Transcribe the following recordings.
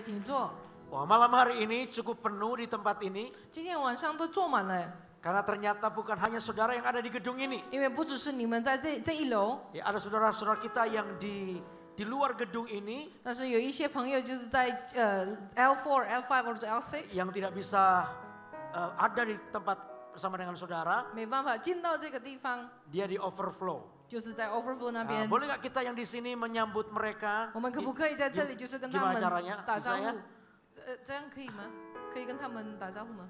再请坐。 Wah, malam hari ini cukup penuh di tempat ini 今天晚上都坐满了， karena ternyata bukan hanya saudara yang ada di gedung ini. 因为不只是你们在这一楼， Ya, ada saudara-saudara kita yang di luar gedung ini 但是有一些朋友就是在L4、L5 或者 L6， yang tidak bisa ada di tempat bersama dengan saudara. 没办法进到这个地方， Dia di overflow. 就是在 Overflow 那 Nah, 边。 boleh nggak kita yang di sini menyambut mereka? 我们可不可以在这里就是跟他 Gimana 们 caranya? 打招 Bisa ya? 呼？这样可以吗？可以跟他们打招呼吗？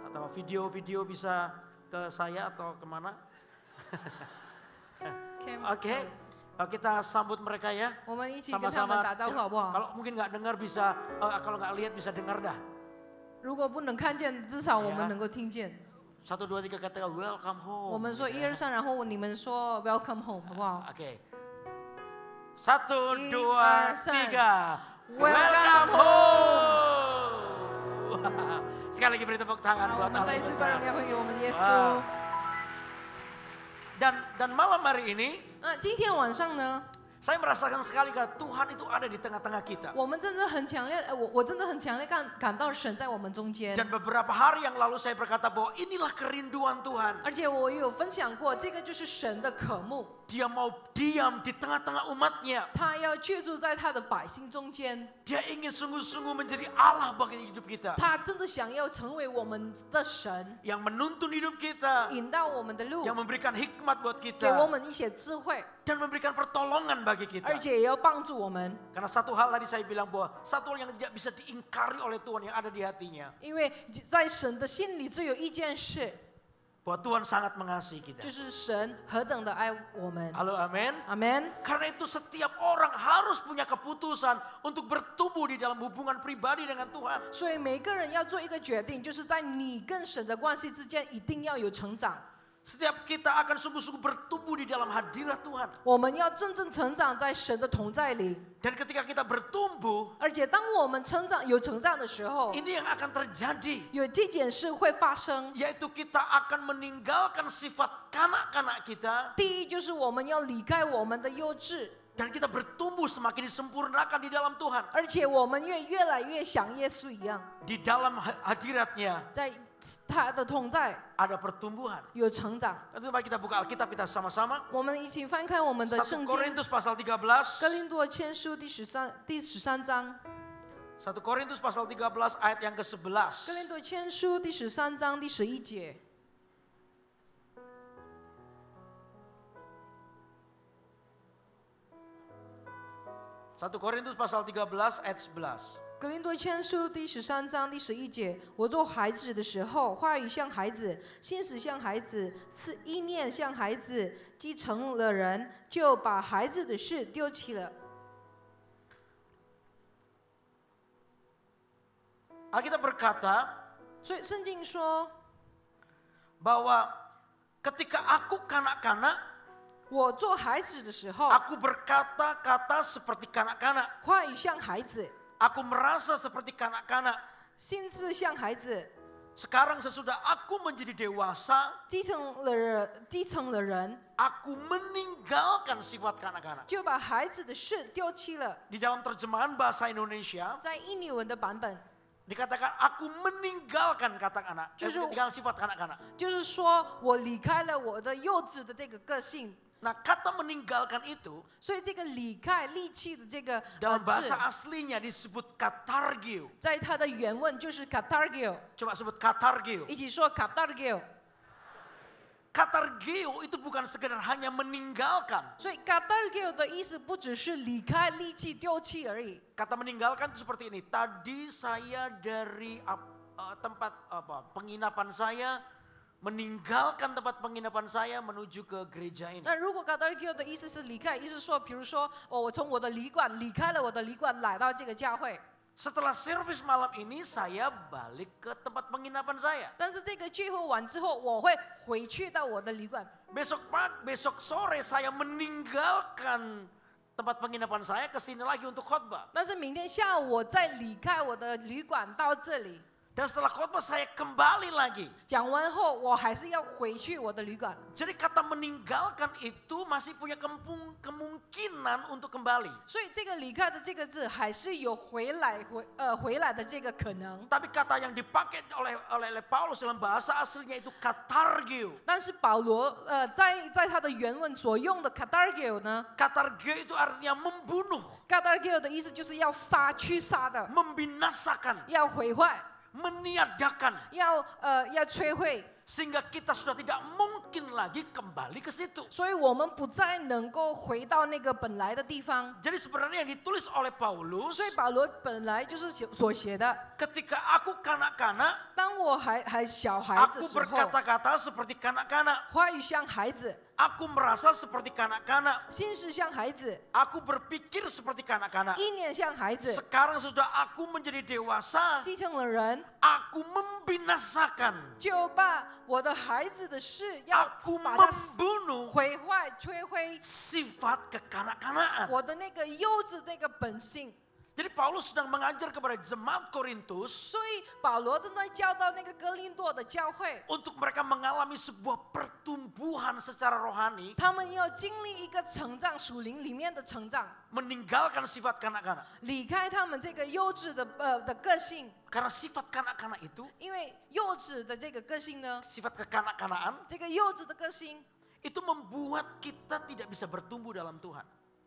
Atau video bisa ke saya atau kemana? Oke, kita sambut mereka ya. 我们一起跟他们 Sama-sama. 打招呼好不好？ Kalau mungkin nggak dengar bisa, kalau nggak lihat bisa dengar dah. 如果不能看见，至少我们能够听见。 1, 2, 3 katakan welcome 我 home. 们说1、2、3，然后你们说 Welcome home， 好不好？ Oke. 1, 2, 3. Welcome home. Sekali lagi beri tepuk tangan 好，我 buat 们再一 Allah. 次把荣耀归给我们的耶稣。 Wow. Dan malam hari ini 那今天晚上呢， saya merasakan sekali Tuhan itu ada di tengah-tengah kita. 我们真的很强烈，我真的很强烈感到神在我们中间。 Dan beberapa hari yang lalu saya berkata bahwa inilah kerinduan Tuhan. 而且我有分享过，这个就是神的渴慕， Dia mau diam di tengah-tengah umatnya. 他要居住在他的百姓中间， Dia ingin sungguh-sungguh menjadi Allah bagi hidup kita. 他真的想要成为我们的神， Yang menuntun hidup kita. 引导我们的路， Yang memberikan hikmat buat 给我 kita. 们一些智慧， Dan memberikan pertolongan bagi 而 kita. 且也要帮助我们。 Karena satu hal tadi saya bilang bahwa satu hal yang tidak bisa diingkari oleh Tuhan yang ada di hatinya. 因为在神的心里只有一件事， Bahwa Tuhan sangat mengasihi 就 kita. 是神何等的爱我们。 Halo, amin. 阿门。 Karena itu setiap orang harus punya keputusan untuk bertumbuh di dalam hubungan pribadi dengan Tuhan. 所以每个人要做一个决定，就是在你跟神的关系之间一定要有成长。 Setiap kita akan sungguh-sungguh bertumbuh di dalam hadirat Tuhan. 我们要真正成长在神的同在里， Dan ketika kita bertumbuh, 而且当我们有成长的时候， ini yang akan terjadi. 有这件事会发生。 Yaitu kita akan meninggalkan sifat kanak-kanak kita. 第一就是我们要离开我们的幼稚， Dan kita bertumbuh semakin disempurnakan di dalam Tuhan. 而且我们越来越像耶稣一样， Di dalam hadiratnya 在他的同在 ada pertumbuhan. 有成长。 Nanti mari kita buka Alkitab kita sama-sama. 我们一起翻开我们的 1 圣经， Korintus pasal 13. 哥林多前书第13章， 1 Korintus pasal 13 ayat yang 哥 ke-11. 林多前书第13章第11节。 1 Korintus pasal 13 ayat 11. 格林多前书第13章第11节，我做孩子的时候，话语像孩子，心思像孩子，意念像孩子，既成了人，就把孩子的事丢弃了。 Alkitab berkata 所以圣经说， bahwa ketika aku kanak-kanak, 我做孩子的时候， aku berkata-kata seperti kanak-kanak. 话语像孩子， Aku merasa seperti kanak-kanak. 心思像孩子， Sekarang sesudah aku menjadi dewasa, 继承了人， aku meninggalkan sifat kanak-kanak. 就把孩子的事丢弃了。 Di dalam terjemahan bahasa Indonesia, 在印尼文的版本， dikatakan aku meninggalkan kata anak. Justru- Meninggalkan sifat kanak-kanak. 就是说我离开了我的幼稚的这个个性。 Nah, kata meninggalkan itu 所以这个离开力气的这个 dalam 字 bahasa， aslinya disebut katargio. 在它的原文就是 katargio， Coba sebut katargio. 一起说 katargio。 Katargio itu bukan sekedar hanya meninggalkan. 所以 katargio 的意思不只是离开力气丢弃而已。 Kata meninggalkan itu seperti ini. Tadi saya dari tempat penginapan saya, meninggalkan tempat penginapan saya menuju ke gereja ini. 那如果 katargio 的意思是离开，意思说，比如说，我从我的旅馆离开了我的旅馆，来到这个教会。 Setelah servis malam ini saya balik ke tempat penginapan saya. 但是这个聚会完之后，我会回去到我的旅馆。 Besok sore saya meninggalkan tempat penginapan saya ke sini lagi untuk khotbah. 但是明天下午我再离开我的旅馆到这里。Dan setelah khotbah saya kembali lagi. 讲完后，我还是要回去我的旅馆。 Jadi kata meninggalkan itu masih punya kemungkinan untuk kembali. 所以这个离开的这个字还是有回来的这个可能。 Tapi kata yang dipakai oleh Paulus dalam bahasa aslinya itu katargio. 但是保罗在他的原文所用的 katargio 呢 Katargio itu artinya membunuh, ，katargio 的意思就是要驱杀的， membinasakan, 要毁坏， meniadakan. 要摧毁。 Sehingga kita sudah tidak mungkin lagi kembali ke situ. 所以我们不再能够回到那个本来的地方。 Jadi sebenarnya yang ditulis oleh Paulus, 所以保罗本来就是所写的。 ketika aku kanak-kanak, 当我还小孩的 aku 时候， berkata-kata seperti kanak-kanak. 话语像孩子， Aku merasa seperti kanak-kanak. 心思像孩子， Aku berpikir seperti kanak-kanak. 意念像孩子。 Sekarang sudah aku menjadi dewasa, 继承了人， aku membinasakan. 就把我的孩子的事要 Aku 把它 membunuh 毁坏、摧毁 sifat kekanak-kanakan. 我的那个幼稚那个本性。 Jadi Paulus sedang mengajar kepada jemaat Korintus 所以保罗正在教导那个哥林多的教会， untuk mereka mengalami sebuah pertumbuhan secara rohani, 他们要经历一个成长，属灵里面的成长， meninggalkan sifat kanak-kanak. 离开他们这个幼稚的个性， Karena sifat kanak-kanak itu, 因为幼稚的这个个性呢， sifat kekanak-kanakan, 这个幼稚的个性 itu membuat kita tidak bisa bertumbuh dalam Tuhan.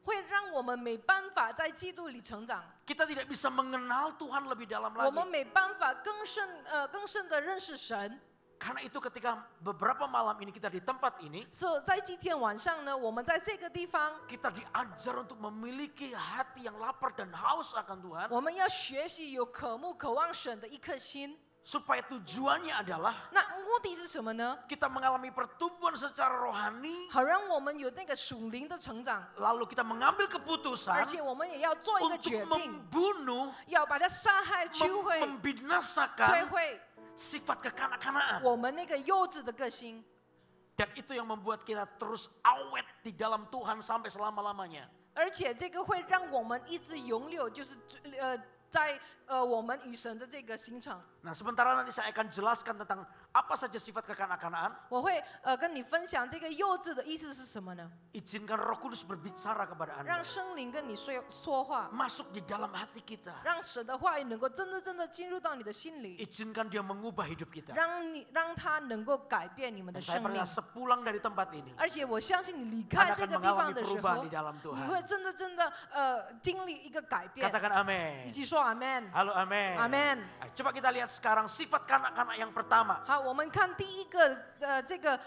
会让我们没办法在基督里成长， Kita tidak bisa mengenal Tuhan lebih dalam 我们 lagi. 没办法更深的认识神。 Karena itu ketika beberapa malam ini kita di tempat ini, 所以在今天晚上呢，我们在这个地方， kita diajar untuk memiliki hati yang lapar dan haus akan Tuhan. 我们要学习有渴慕、渴望神的一颗心。 Supaya tujuannya adalah 那目的是什么呢？ kita mengalami pertumbuhan secara rohani, 好让我们有那个属灵的成长， lalu kita mengambil 而 keputusan 且我们也要做一个 untuk 决定， membunuh, 要把它杀害、摧毁、摧 membinasakan 毁 sifat kekanak-kanakan. 我们那个幼稚的个性。 Dan itu yang membuat kita terus awet di dalam Tuhan sampai selama-lamanya. 而且这个会让我们一直永留，就是在我们与神的这个行程。 Nah, sementara nanti saya akan jelaskan tentang apa saja sifat kekanak-kanakan. 我会跟你分享这个幼稚的意思是什么呢？ Izinkan Roh Kudus berbicara kepada 让 Anda. 圣灵跟你说话， Masuk di dalam hati kita. 让神的话语能够真的进入到你的心里， Izinkan dia mengubah hidup kita. 让他能够改变你们的 Dan saya 生命 percaya。sepulang dari tempat ini, 而且我相信你离开 Anda 这 akan 个地方 mengalami 的时 perubahan 候 di，dalam 你 Tuhan. 会真的经历一个改变。 Katakan 一 amin. 起说阿门。 Halo amin. Amin. Coba kita lihat sekarang sifat kanak-kanak yang pertama. 好，我们看第一个这个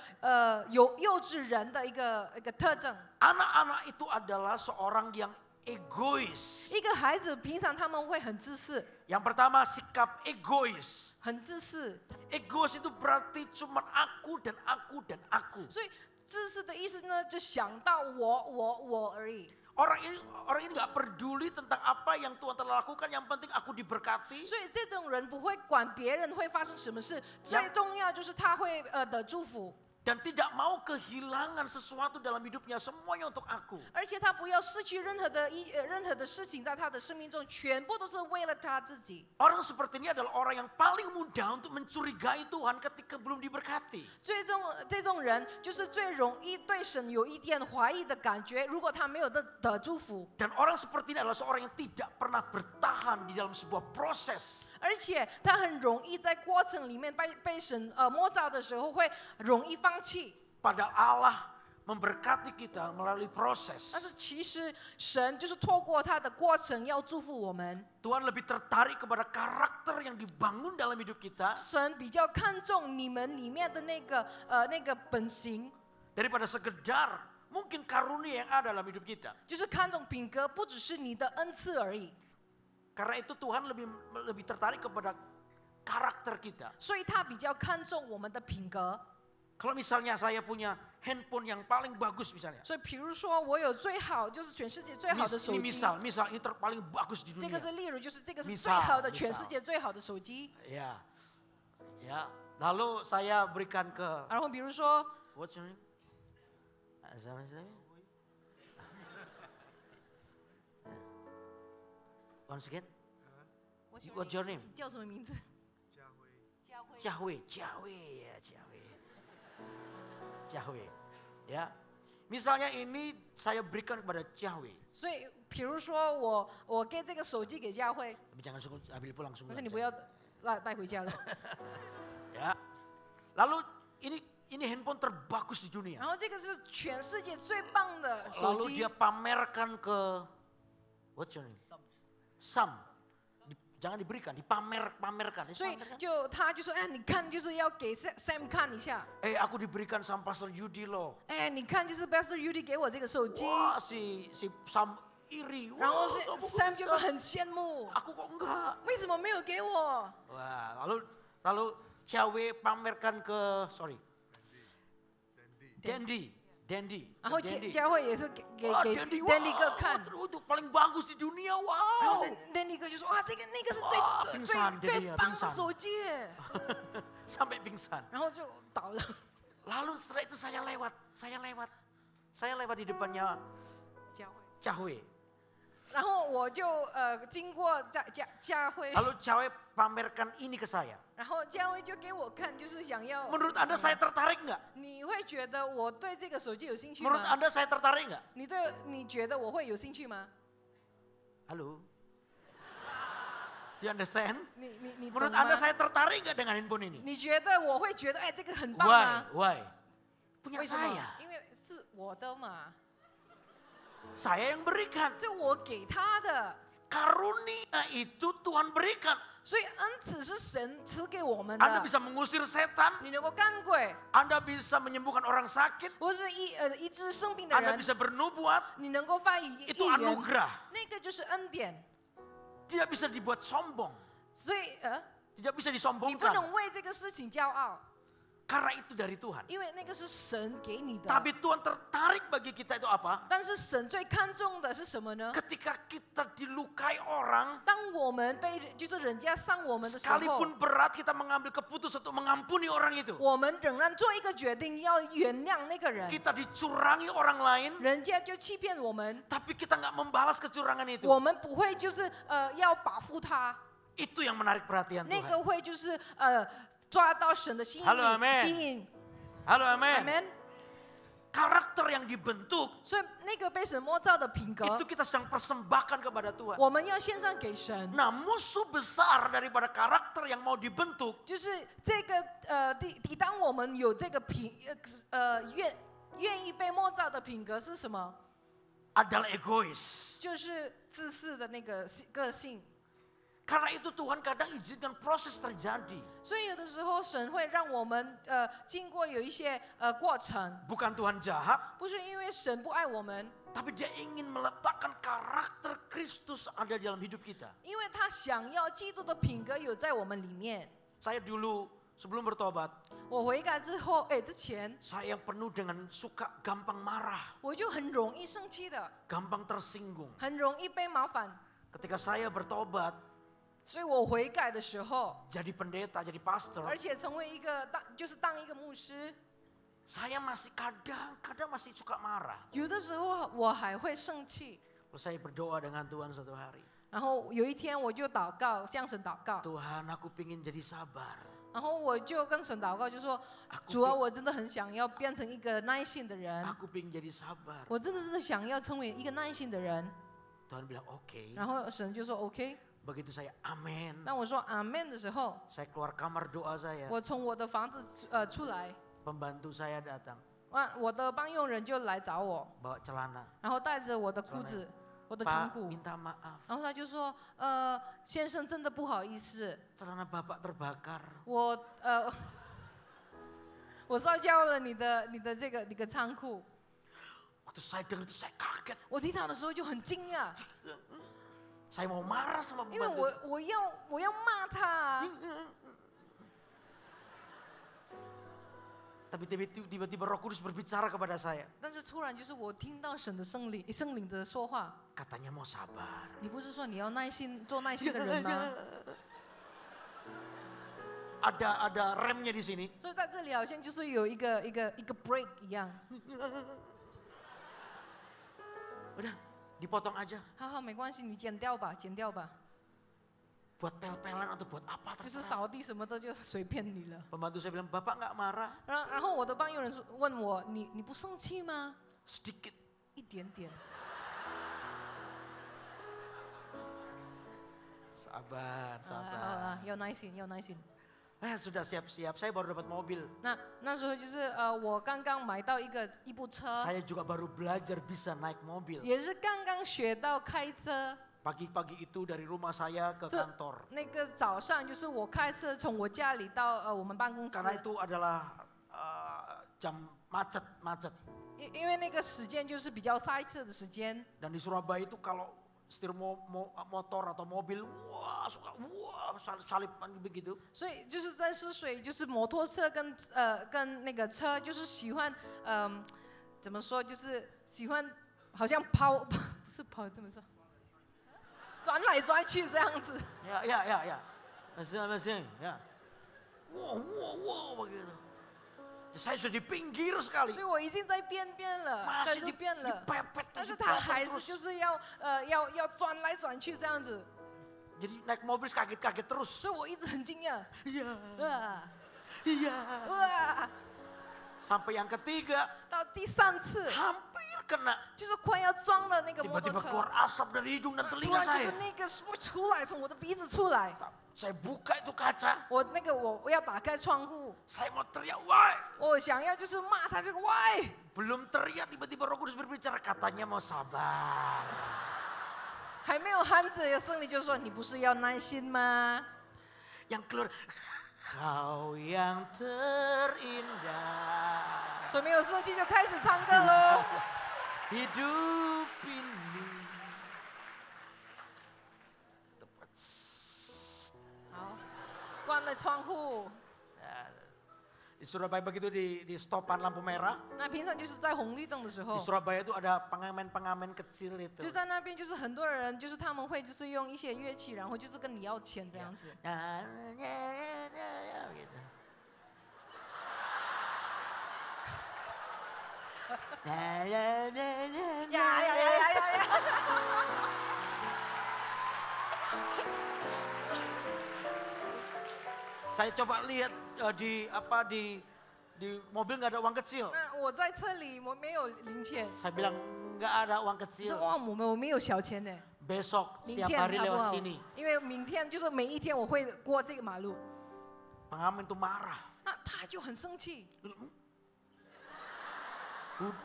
幼稚人的一个特征。 Anak-anak itu adalah seorang yang egois. 一个孩子平常他们会很自私， Yang pertama sikap egois. 很自私， Egois itu berarti cuma aku dan aku dan aku. 所以自私的意思呢，就想到我而已。 Orang ini nggak peduli tentang apa yang Tuhan telah lakukan. Yang penting aku diberkati. 所以这种人不会管别人会发生什么事，最重要就是他会的祝福。 Dan tidak mau kehilangan sesuatu dalam hidupnya. Semuanya untuk aku. 而且他不要失去任何的事情，在他的生命中，全部都是为了他自己。 Orang seperti ini adalah orang yang paling mudah untuk mencurigai Tuhan ketika belum diberkati. 这种人就是最容易对神有一点怀疑的感觉，如果他没有的祝福。 Dan orang seperti ini adalah seorang yang tidak pernah bertahan di dalam sebuah proses. 而且他很容易在过程里面被神摸着的时候，会容易放弃。 Padahal Allah memberkati kita melalui proses. 但是其实神就是透过他的过程要祝福我们。 Tuhan lebih tertarik kepada karakter yang dibangun dalam hidup kita 神比较看重你们里面的那个本性， daripada sekedar mungkin karunia yang ada dalam hidup kita. 就是看重品格，不只是你的恩赐而已。 Karena itu Tuhan lebih tertarik kepada karakter kita. 所以他比较看重我们的品格。 Kalau misalnya saya punya handphone yang paling bagus misalnya. 所以比如说我有最好，就是全世界最好的手 Ini 机。 misal ini paling bagus di 这个 dunia. 是例如，就是这个是 Misal， 最好的， misal 全世界最好的手机。 Ya. Ya. Lalu saya berikan ke 然后比如说， What's your name? Sama saya. Once again. What's your name? 叫什么名字？ Jahwe, ya. Misalnya ini saya berikan kepada Jahwe. 所以，比如说我给这个手机给佳慧， Tapi jangan ambil pulang 但 semua. 是你不要带回家了。 Ya. Lalu ini handphone terbagus di dunia. 然后这个是全世界最棒的手 Lalu 机 dia，pamerkan ke what's your name? Sam. Jangan diberikan, pamerkan. 所以他就说，哎，你看，就是要给 Sam 看一下。 Aku diberikan sama Pastor Yudi loh. 哎，你看，就是 Pastor Yudi 给我这个手机， Wah, si Sam iri. 然后 Wah, 是 Sam 就是很羡慕， aku kok enggak? 为什么没有给我？ Wah, lalu Jahwe pamerkan ke Dandy. 然后 Dandy. 佳慧也是给 Wah, Dandy, Dandy 哥 wah, 看， itu paling bagus di dunia. 然后 Wow. Dandy 哥就说，哇，那个是哇pingsan 最 dia, 棒的 pingsan. 手机， Sampai pingsan. 然后就倒了。 Lalu setelah itu saya lewat di depannya 佳慧， Jahwe. 然后我就经过佳慧， Lalu Jahwe pamerkan ini ke saya. 然后佳慧就给我看，就是想要。 Menurut Anda saya tertarik nggak? 你会觉得我对这个手机有兴趣 Menurut 吗？ Anda saya tertarik nggak? 你觉得我会有兴趣吗？ Halo? Do you understand? 你懂 Menurut 吗 Anda saya tertarik nggak dengan handphone ini? 你觉得我会觉得哎这个很棒吗？ Why? Punya 为什么 saya.？因为是我的嘛， Saya yang berikan. 是我给他的， Karunia itu Tuhan berikan. 所以恩慈是神赐给我们 Anda 的。 bisa mengusir setan. 你能够干鬼， Anda bisa menyembuhkan orang sakit. 或是医治生病的 Anda 人， bisa bernubuat. 你能够发语预 Itu 言， anugerah. 那个就是恩典。 Tidak bisa dibuat sombong. 所以 Tidak bisa 你不 disombongkan. 能为这个事情骄傲， Karena itu dari Tuhan. 因为那个是神给你的。 Tapi Tuhan tertarik bagi kita itu apa? 但是神最看重的是什么呢？ Ketika kita dilukai orang, 当我们就是人家伤我们的时候， sekalipun berat kita mengambil keputusan untuk mengampuni orang itu. 我们仍然做一个决定，要原谅那个人。 Kita dicurangi orang lain, 人家就欺骗我们， tapi kita nggak membalas kecurangan itu. 我们不会就是要保护他， Itu yang menarik perhatian 那 Tuhan. 个会就是抓到神的心 Halo, amen. 吸引 Halo, amin. ，amen。 Karakter yang dibentuk 所以那个被神摸造的品格 itu，kita sedang persembahkan kepada Tuhan. 我们要献上给神。 Nah, musuh besar daripada karakter yang mau dibentuk 就是这个当我们有这个愿意被摸造的品格是什么？ adalah egois. 就是自私的那个个性。 Karena itu Tuhan kadang izinkan proses terjadi. 所以有的时候神会让我们经过有一些过程， Bukan Tuhan jahat, 不是因为神不爱我们， tapi dia ingin meletakkan karakter Kristus ada di dalam hidup kita. 因为他想要基督的品格有在我们里面。 Saya dulu sebelum bertobat, 我悔改之后，之前 saya yang penuh dengan suka gampang marah, 我就很容易生气的， gampang tersinggung. 很容易被麻烦。 Ketika saya bertobat, 所以我悔改的时候， jadi pendeta, jadi pastor, 而且成为一个当一个牧师， saya masih kadang masih suka marah. 有的时候我还会生气。 Lalu saya berdoa dengan Tuhan suatu hari. 然后有一天我就祷告，向神祷告， Tuhan, aku pingin jadi sabar. 然后我就跟神祷告，就说： Aku 主啊，我真的很想要变成一个耐心的人， Aku pingin jadi sabar. 我真的想要成为一个耐心的人。 Tuhan bilang oke. 然后神就说 OK。 Begitu saya amin, 当我说阿门的时候， saya keluar kamar doa saya. 我从我的房子出来， Pembantu saya datang 我的帮佣人就来找我， bawa celana. 然后带着我的裤子、我的长 Pak, 裤， minta maaf. 然后他就说：先生，真的不好意思， Celana Bapak terbakar. 我烧焦了你的这个仓库。 Waktu saya dengar itu saya kaget. 我听到的时候就很惊讶， Saya mau marah sama 因为 pembantu. 我要骂他啊， Tapi tiba-tiba Roh Kudus berbicara kepada saya. 但是突然就是我听到神的圣灵的说话， Katanya mau sabar. 你不是说你要做耐心的人吗？ Ada remnya di sini. 所以在这里好像就是有一个 break 一样。 Udah, dipotong aja. 好好，没关系，你剪掉吧，剪掉吧。buat pel-pelan atau buat apa 就是 terserah. 扫地什么的就随便你了。 Pembantu saya bilang, Bapak nggak marah? 然后我的帮佣人问我，你不生气吗？ Sedikit. 一点点。 Sabar. 要耐心，要耐心。 Sudah siap-siap, saya baru dapat mobil. 那时候就是我刚刚买到一部车， Saya juga baru belajar bisa naik mobil. 也是刚刚学到开车。 Pagi-pagi itu dari rumah saya ke kantor. 那个早上就是我开车从我家里到我们办公室。 Karena itu adalah jam macet. 因为那个时间就是比较塞车的时间。 Dan di Surabaya itu kalau setir motor atau mobil, wah suka salip begitu. 所以就是在湿水，就是摩托车跟那个车，就是喜欢怎么说，就是喜欢好像不是跑这么说，转来转去这样子。 Ya. Masing-masing, ya. Wow begitu. Saya sudah di pinggir sekali. 所以我已经在边了，在 Masih 路边了， dipepet 但是他还是就是要转来转去这样子， Jadi naik mobil kaget-kaget terus. 所以我一直很惊讶。 Iya. 哇！ Sampai yang ketiga, 到第3次， hampir kena. 就是快要撞了那个摩托 Tiba-tiba 车， keluar asap dari hidung dan 突 telinga 然就是 saya. 那个出来，从我的鼻子出来。 Saya buka itu kaca, 我要打开窗户， saya mau teriak, why? 我想要就是骂他这个喂， Belum teriak, tiba-tiba Roh Kudus berbicara, katanya mau sabar. 还没有喊着，圣灵就说你不是要耐心吗？ Yang keluar, kau yang terindah. 所以没有生气就开始唱歌喽。 Hidup ini. 好，关了窗户。 Di Surabaya begitu di stopan lampu merah. 那平常就是在红绿灯的时 Di 候， Surabaya itu ada pengamen-pengamen kecil itu. 就在那边就是很多人就是他们会就是用一些乐器，然后就是跟你要钱这样子。 Gitu. Ya. 呀！ Saya coba lihat di mobil nggak ada uang kecil. 那我在车里我没有零钱， Saya bilang nggak ada uang 说 kecil. 哇我没有小钱呢。 Besok 明 setiap 天 hari 好不 lewat 好 sini.？因为明天就是每一天我会过这个马路， Pengamen tuh marah. 那他就很生气，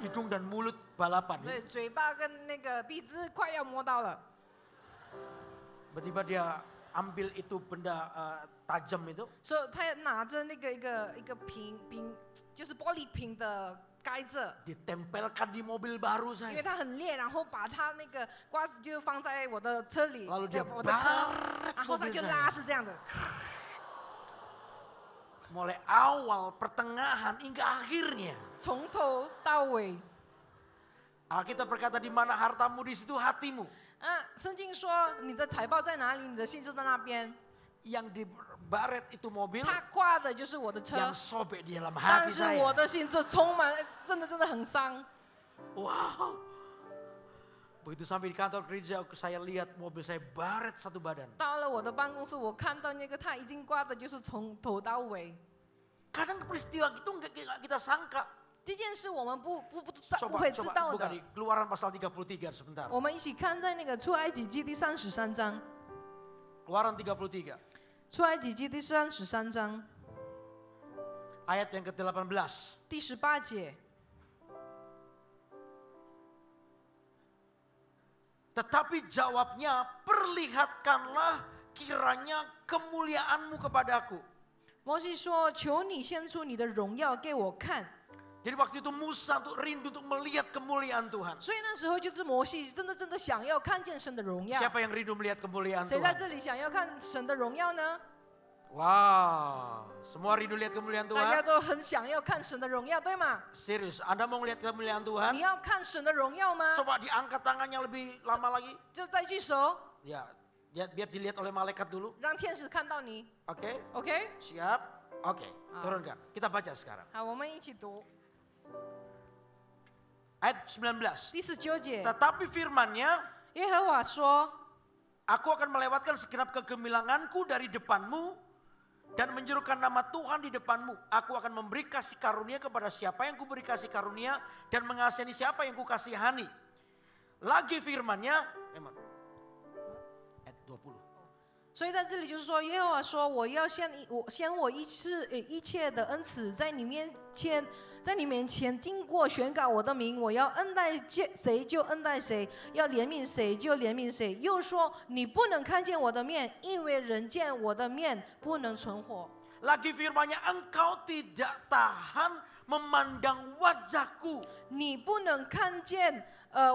Hidung dan mulut balapan. 对，嘴巴跟那个鼻子快要摸到了， Tiba-tiba dia ambil itu benda tajam itu. 所以他拿着那个一个瓶，就是玻璃瓶的盖着， Ditempelkan di mobil baru 因为 saya. 它很烈，然后把它那个瓜子就放在我的车里， Lalu dia 我的车， baret 然后他 mobil 就 saya. 拉着这样子， Mulai awal, pertengahan, hingga akhirnya. 从头到尾。 Alkitab berkata di mana hartamu di situ hatimu. 圣经说你的财宝在哪里，你的心就在那边。 Yang di baret itu mobil, 他挂的就是我的车， yang sobek di dalam 但 hati 是我 saya. 的心就充满，真的很伤。 Wow. Begitu sampai di kantor gereja, saya lihat mobil saya baret satu badan. 到了我的办公室，我看到那个他已经挂的就是从头到尾。 Kadang peristiwa itu nggak kita sangka. 这件事我们不 Coba 会知道 buka 的 di。Keluaran pasal 33 sebentar. 我们一起看在那个出埃及记第33章， Keluaran 33. 出埃及记第33章 Ayat yang ke-18. 第18节。 Tetapi jawabnya, perlihatkanlah kiranya kemuliaanmu kepadaku. 摩西说：“求你献出你的荣耀给我看。” Jadi waktu itu Musa tuh rindu untuk melihat kemuliaan Tuhan. 所以那时候就是摩西真的想要看见神的荣耀。 Siapa yang rindu melihat kemuliaan 谁在 Tuhan? 这里想要看神的荣耀呢？ Wow, semua rindu lihat kemuliaan 大家 Tuhan? 都很想要看神的荣耀，对吗？ Serius, Anda mau melihat kemuliaan 你 Tuhan? 要看神的荣耀吗？ Coba diangkat tangannya lebih lama lagi. 就再举手， Ya, biar dilihat oleh malaikat dulu. 让天使看到你。 Oke, OK， siap. Oke, turunkan. Kita baca sekarang. 好，我们一起读 Ayat 19. 第19节。 Tetapi firman-Nya, 耶和华说 Aku akan melewatkan segenap kegemilanganku dari depanmu dan menyerukan nama Tuhan di depanmu. Aku akan memberi kasih karunia kepada siapa yang kuberi kasih karunia dan mengasihani siapa yang kukasihani. Lagi firman-Nya, ayat 20. 所以在这里就是说，耶和华说：“我要献我一切的恩慈在你面前经过宣告我的名，我要恩待谁就恩待谁，要怜悯谁就怜悯谁。”又说：“你不能看见我的面，因为人见我的面不能存活。” Lagi firman-Nya, engkau tidak tahan memandang wajahku. 你不能看见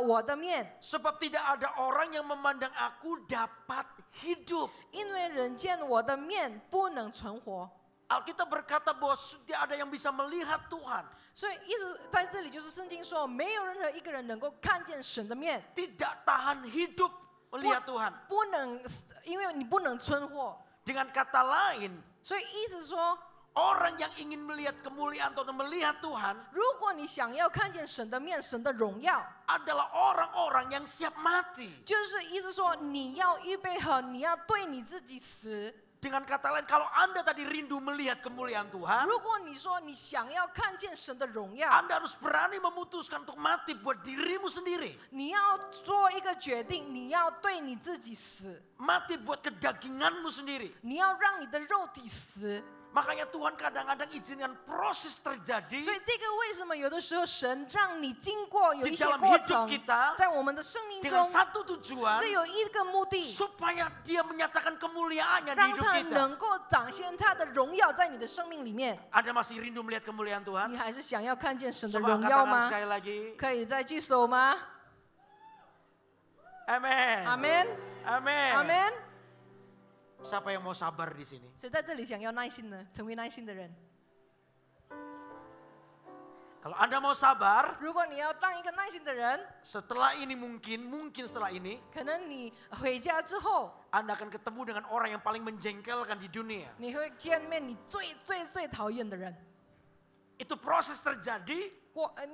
我的面， Sebab tidak ada orang yang memandang aku dapat hidup. 因为人见我的面不能存活。 Alkitab berkata bahwa tidak ada yang bisa melihat Tuhan. 所以意思在这里就是圣经说，没有任何一个人能够看见神的面， Tidak tahan hidup melihat Tuhan. 不能，因为你不能存活。 Dengan kata lain, 所以意思说， orang yang ingin melihat kemuliaan atau melihat Tuhan 如果你想要看见神的面、神的荣耀， adalah orang-orang yang siap mati. 就是意思说你要预备好，你要对你自己死。 Dengan kata lain, kalau Anda tadi rindu melihat kemuliaan Tuhan, 如果你说你想要看见神的荣耀， Anda harus berani memutuskan untuk mati buat dirimu sendiri. 你要做一个决定，你要对你自己死， Mati buat kedaginganmu sendiri. 你要让你的肉体死。 Makanya Tuhan kadang-kadang izinkan proses terjadi 所以这个为什么有的时候神让你经过有一些 di dalam 过 hidup 程， kita 在我们的生命 dengan 中， satu tujuan 这有一个目的， supaya dia menyatakan kemuliaannya di 让 hidup 他 kita. 能够展现他的荣耀在你的生命里面。 Anda masih rindu melihat kemuliaan Tuhan? 你还是想要看见神的 Coba 荣 angkat 耀 tangan 吗？ sekali lagi. 可以再举手吗？ Amin. 阿门， Amin. 阿门。 Siapa yang mau sabar di sini? 谁在这里想要耐心呢？成为耐心的人。 Kalau Anda mau sabar, 如果你要当一个耐心的人， setelah ini mungkin setelah ini 可能你回家之后， Anda akan ketemu dengan orang yang paling menjengkelkan di dunia. 你会见面你最讨厌的人。 Itu proses terjadi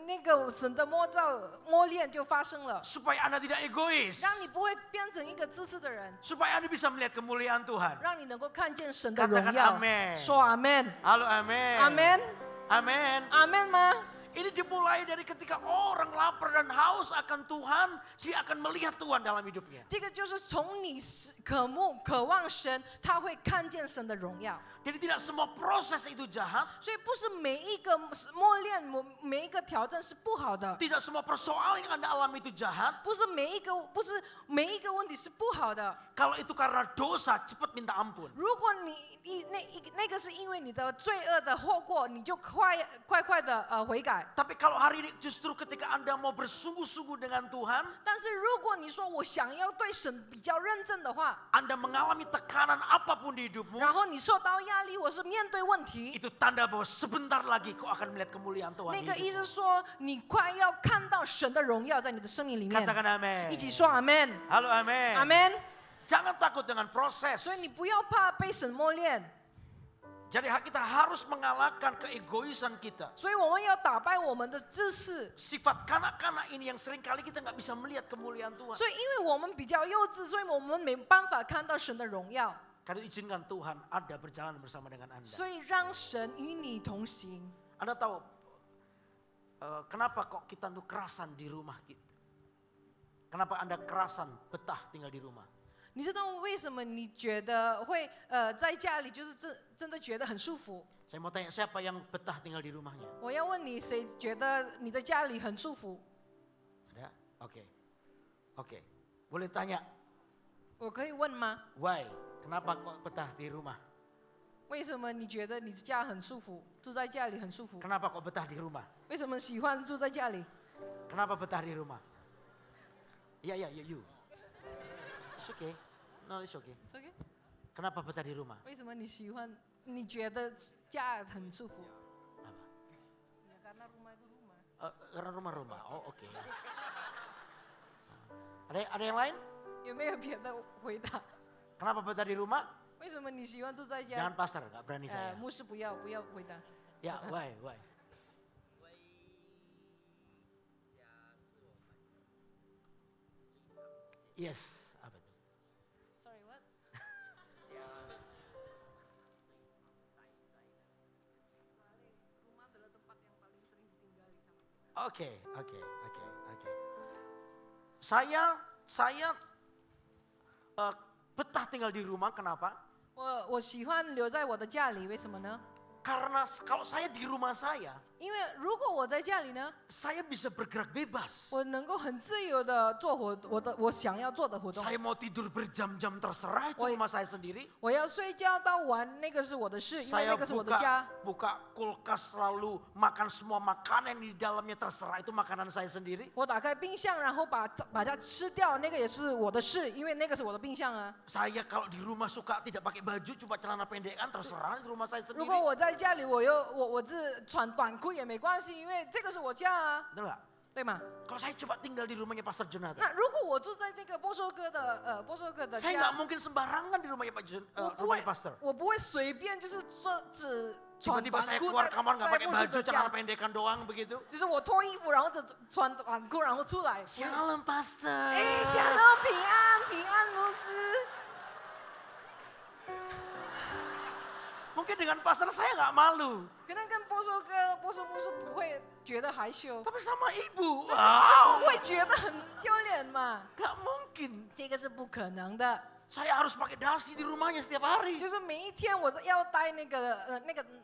那个神的磨练就发生了， supaya Anda tidak egois. 让你不会变成一个自私的人， Supaya Anda bisa melihat kemuliaan Tuhan. 让你能够看见神的荣 Katakan 耀。 amin. 说阿门， Halo amin. 阿门， Amin. 阿门吗？ Ini dimulai dari ketika orang lapar dan haus akan Tuhan, dia akan melihat Tuhan dalam hidupnya. 这个就是从你渴慕、渴望神，他会看见神的荣耀。 Jadi tidak semua proses itu jahat, 所以不是每一个磨练、每一个挑战是不好的， tidak semua persoalan yang Anda alami itu jahat. 不是每一个问题是不好的。 Kalau itu karena dosa, cepat minta ampun. 如果那个是因为你的罪恶的后果，你就快的悔改。 Tapi kalau hari ini justru ketika Anda mau bersungguh-sungguh dengan Tuhan, 但是如果你说我想要对神比较认真的话， Anda mengalami tekanan apapun di hidupmu, 然后你受到压力，或是面对问题， itu tanda bahwa sebentar lagi kau akan melihat kemuliaan Tuhan 那 di 个意思 hidupmu. 说你快要看到神的荣耀在你的生命里面。 Katakan amin. 一起说阿门， Halo amin. 阿门。 Jangan takut dengan proses. 所以你不要怕被神磨练， Jadi kita harus mengalahkan keegoisan kita. 所以我们要打败我们的自私。 Sifat kanak-kanak ini yang seringkali kita nggak bisa melihat kemuliaan Tuhan. 所以因为我们比较幼稚，所以我们没办法看到神的荣耀。 Karena izinkan Tuhan ada berjalan bersama dengan Anda. 所以让神与你同行。 Anda tahu kenapa kok kita tuh kerasan di rumah kita? Kenapa Anda kerasan betah tinggal di rumah? 你知道为什么你觉得会在家里就是真的觉得很舒服？ Saya mau tanya siapa yang betah tinggal di rumahnya? 我要问你，谁觉得你的家里很舒服？ Ada? Oke. Boleh tanya, 我可以问吗？ why? Kenapa kok betah di rumah? 为什么你觉得你家很舒服，住在家里很舒服？ Kenapa kok betah di rumah? 为什么喜欢住在家里？ Kenapa betah di rumah? Ya, you. It's okay. No, it's okay. It's okay. Kenapa betah di rumah? 为什么你喜欢？你觉得家很舒服？ Apa? Ya, karena rumah itu rumah. Karena rumah-rumah. Oh, oke. Ada yang lain? 有没有别的回答？ Kenapa betah di rumah? 为什么你喜欢住在 Jangan 家？ pasar, nggak berani saya. 牧师不要回答。 Ya, why? Yes, apa itu? Oke. Saya betah tinggal di rumah, kenapa? 我喜欢留在我的家里，为什么呢？ Karena kalau saya di rumah saya, 因为如果我在家里呢， saya bisa bergerak bebas. 我能够很自由的做我想要做的活动。 Saya mau tidur berjam-jam terserah, itu rumah saya sendiri. 我要睡觉到晚，那个是我的事，因为 Saya 那个是我的家。 buka kulkas lalu makan semua makanan di dalamnya terserah, itu makanan saya sendiri. 我打开冰箱，然后把它吃掉，那个也是我的事，因为那个是我的冰箱啊。 Saya kalau di rumah suka tidak pakai baju, cuma celana pendekan terserah, itu rumah saya 如 sendiri. 果我在家里，我是穿短裤也没关系，因为这个是我家啊， Betul nggak? 对吗？ Kalau saya coba tinggal di rumahnya Pastor Jonathan, 那如果我住在那个波说哥的 saya 家 nggak，mungkin sembarangan di rumahnya rumahnya Pastor. 我不会随便就是说只穿 Tiba-tiba 短 saya 裤 keluar kamar nggak 在 pakai 牧师 baju, 的 celana 家， pendekan doang begitu. 就是我脱衣服，然后只穿短裤，然后出来。 Shalom Pastor. 哎，享乐平安牧师。 Mungkin dengan pastor saya nggak malu, 可能跟波说牧师不会觉得害羞， tapi sama ibu, 但是师 wow, 母会觉得很丢脸嘛， nggak mungkin. 这个是不可能的。 Saya harus pakai dasi di rumahnya setiap hari. 就是每一天我都要戴那个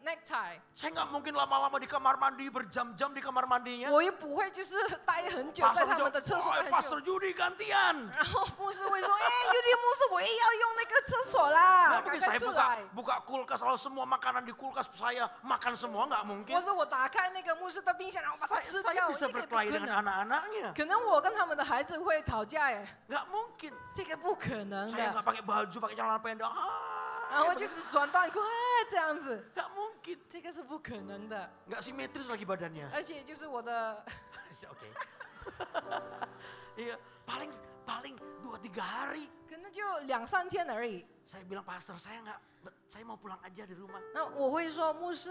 necktie， Saya nggak mungkin lama-lama di kamar mandi, berjam-jam di kamar mandinya. 我又不会就是待很久在 Pastor 他们的厕所待 Jody, 很 Pastor 久。 Judi gantian. 然后牧师会说：“哎，尤迪牧师，我也要用那个厕所啦， Nggak 赶 mungkin 快 saya 出 buka, 来。” buka kulkas, lalu semua makanan di kulkas saya makan semua, nggak mungkin. 或是我打开那个牧师的冰箱，然后把它吃 Saya 掉， bisa 这个也不 berkelahi 可 dengan 能。 anak-anaknya. 可能我跟他们的孩子会吵架耶， Nggak mungkin. 这个不可能 Saya 的。 nggak pakai baju, pakai celana pendek. 然后就只穿短裤，这样子， Nggak mungkin. 这个是不可能的。 Nggak simetris lagi badannya. 而且就是我的， Oke. Iya, paling 2-3 hari. 可能就2-3天而已。 Saya bilang pastor, saya mau pulang aja di rumah. 那我会说牧师，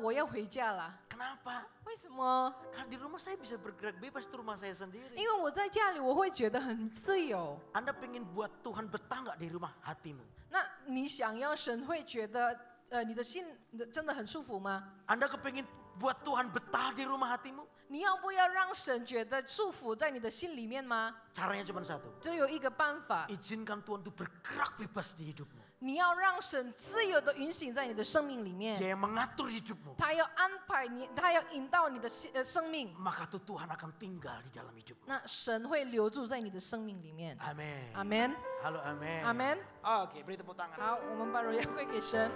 我要回家了。 Kenapa? 为什么？ Karena di rumah saya bisa bergerak bebas, itu rumah saya sendiri. 因为我在家里，我会觉得很自由。 Anda pengen buat Tuhan betah nggak di rumah hatimu? 那你想要神会觉得，你的心真的很舒服吗？ Anda kepingin buat Tuhan betah di rumah hatimu? 你要不要让神觉得束缚在你的心里面吗？ Caranya cuma satu. 只有一个办法， Izinkan Tuhan itu bergerak bebas di hidupmu. 你要让神自由的运行在你的生命里面。 Dia yang mengatur hidupmu. 他要安排你，他要引导你的生命， Maka tuh Tuhan akan tinggal di dalam hidupmu. 那神会留住在你的生命里面。 Amin. 阿门， Halo amin. 阿门。 Oke, beri tepuk tangan. 好，我们把荣耀归给神。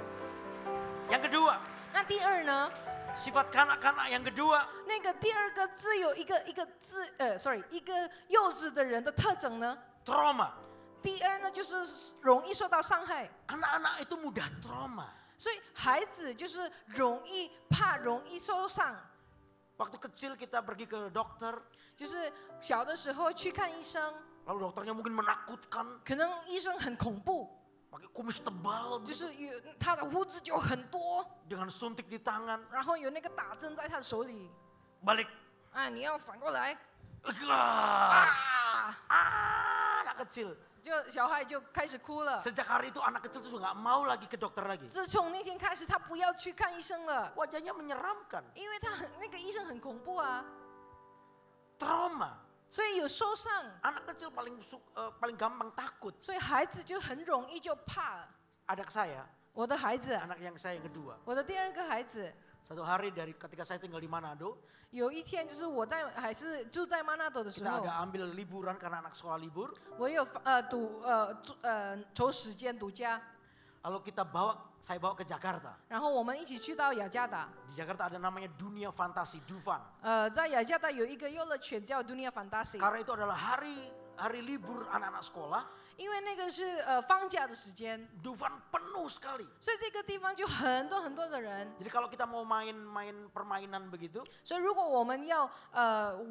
Yang kedua, 那第二呢？ sifat kanak-kanak yang kedua, 那个第二个字有一个幼稚的人的特征呢？ trauma. 第二呢，就是容易受到伤害， Anak-anak itu mudah trauma. 所以孩子就是容易怕、容易受伤。 Waktu kecil kita pergi ke dokter, 就是小的时候去看医生， lalu dokternya mungkin menakutkan, 可能医生很恐怖， pakai kumis tebal, 就是他的胡子就很多， dengan suntik di tangan, 然后有那个打针在他的手里， balik. 啊，你要反过来， Ah, 啊， anak kecil. 就小孩就开始哭了。 Sejak hari itu anak kecil itu nggak mau lagi ke dokter lagi. 自从那天开始，他不要去看医生了， Wajahnya menyeramkan, 因为那个医生很恐怖啊， trauma. 所以有受伤， Anak kecil paling gampang takut. 所以孩子就很容易就怕了。 Anak saya, 我的孩子， anak yang saya yang kedua. 我的第二个孩子， Satu hari dari ketika saya tinggal di Manado, 有一天就是我还是住在曼纳多的时 kita 候， ada ambil liburan karena anak sekolah libur. 我有筹时间独家， Lalu saya bawa ke Jakarta. 然后我们一起去到雅加达。 Di Jakarta ada namanya Dunia Fantasi, Dufan. 在雅加达有一个游乐园叫 Dunia Fantasi， Karena itu adalah hari libur anak-anak sekolah. 因为那个是放假的时间， Dufan penuh sekali. 所以这个地方就很多的人。 Jadi kalau kita mau main permainan begitu, 所以如果我们要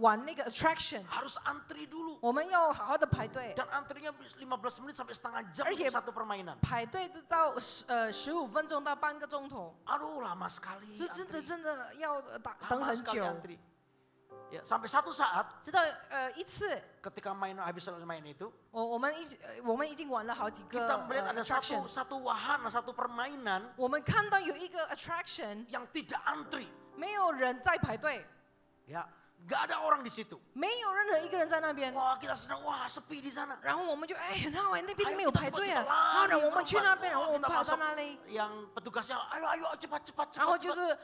玩那个 attraction， harus antri dulu. 我们要好好的排队， Dan antrinya 15 menit sampai setengah jam Harus untuk ya- satu permainan. 排队到15分钟到半个钟头， Aduh lama sekali 这 antri. 真的要等 Lama 很 sekali 久。 antri. Ya, sampai satu saat 直到一次， ketika habis selesai main itu, 我们已经玩了好几个 kita melihat ada attraction， satu wahana, satu permainan 我们看到有一个 attraction， yang tidak antri. 没有人在排队， Ya, Gak ada orang di situ. 没有任何一个人在那边。 Wah, kita senang, wah sepi di sana. 然后我们就很好那边 Ayo 没有 kita 排队 kita 啊。好的， lari 我们去 terbang. 那边，然后 Wah, 我们 kita 跑到 masuk. 那里。 Yang petugasnya, ayo cepat. 然后就是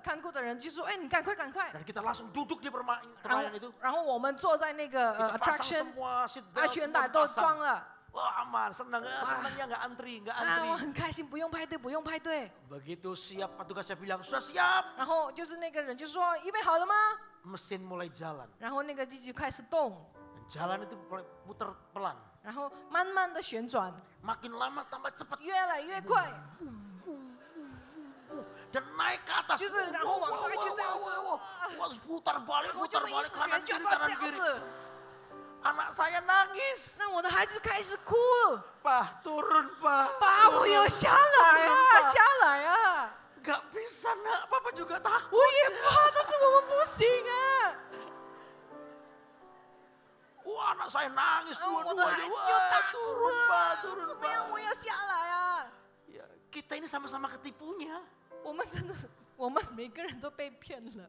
看过的人就说，你赶快。 Dan kita langsung duduk di permainan itu. 然后我们坐在那个 Kita pasang attraction semua seat 安 belt, 全 semua 带都 dipasang. 装了。 Wah aman, senangnya nggak antri. 我很开心，不用排队。 Begitu siap petugasnya bilang sudah siap. 然后就是那个人就说预备好了吗？ Mesin mulai jalan. 然后那个机器开始动， Jalan itu mulai putar pelan. 然后慢慢的旋转， Makin lama tambah cepat. 越来越快， Dan naik ke atas. 就是然后往上就这样子， Wah, putar balik 然后就一直 kanan 旋 kiri 转到 kanan 这样 kiri. 子。 Anak saya nangis. 那我的孩子开始哭， Pak, turun pak. 爸，我有下来啊，下来啊！ Gak bisa nak, papa juga takut. 我也怕，但是我们不行啊。 Wah, anak saya nangis 然后我的 dua-duanya. 孩子就 Wah, 大哭 turun 啊 pak,，turun 怎么样？ pak. 我要下来啊！ Ya, kita ini sama-sama ketipunya. 我们真的是，我们每个人都被骗了，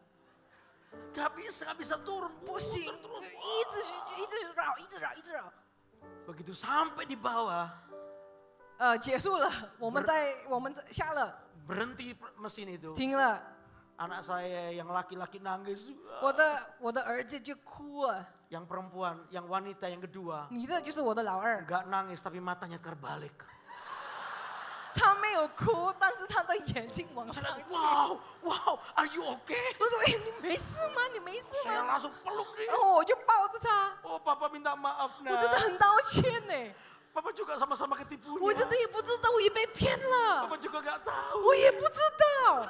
Gak bisa turun. 不行， Muter 就 terus. 一直绕。 Begitu sampai di bawah, 结束了，我们下了， berhenti mesin itu. 停了， Anak saya yang laki-laki nangis. 我的儿子就哭了， Yang perempuan, yang wanita yang kedua. 你的就是我的老二， Gak nangis tapi matanya terbalik. 他没有哭，但是他的眼睛往上 Saya 去。 lihat, wow, are you okay? 我说：“你没事吗？你没事 Saya 吗 langsung peluk？” 然 dia. 后我就抱着他， Oh, papa minta maaf 我真的 nak. 很道歉呢， Papa juga sama-sama ketipunya. 我真的也不知道我也被骗了， Papa juga gak tahu. 我也不知道。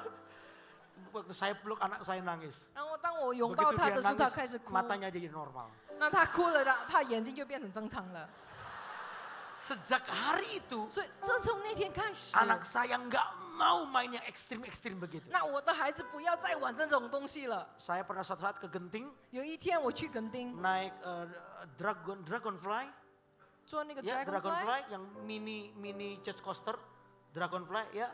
Waktu saya peluk anak saya nangis. 然后当我拥 Begitu 抱他 dia 的时候，他 nangis, 开始哭， matanya jadi normal. 那他哭了，他眼睛就变成正常了。 Sejak hari itu, 所以自从那天开始， anak saya nggak mau main yang ekstrim-ekstrim begitu. 那我的孩子不要再玩这种东西了。 Saya pernah suatu saat ke Genting, 有一天我去垦丁 naik Dragonfly, 坐那个 ya Dragonfly， Dragonfly yang mini jet coaster, Dragonfly ya.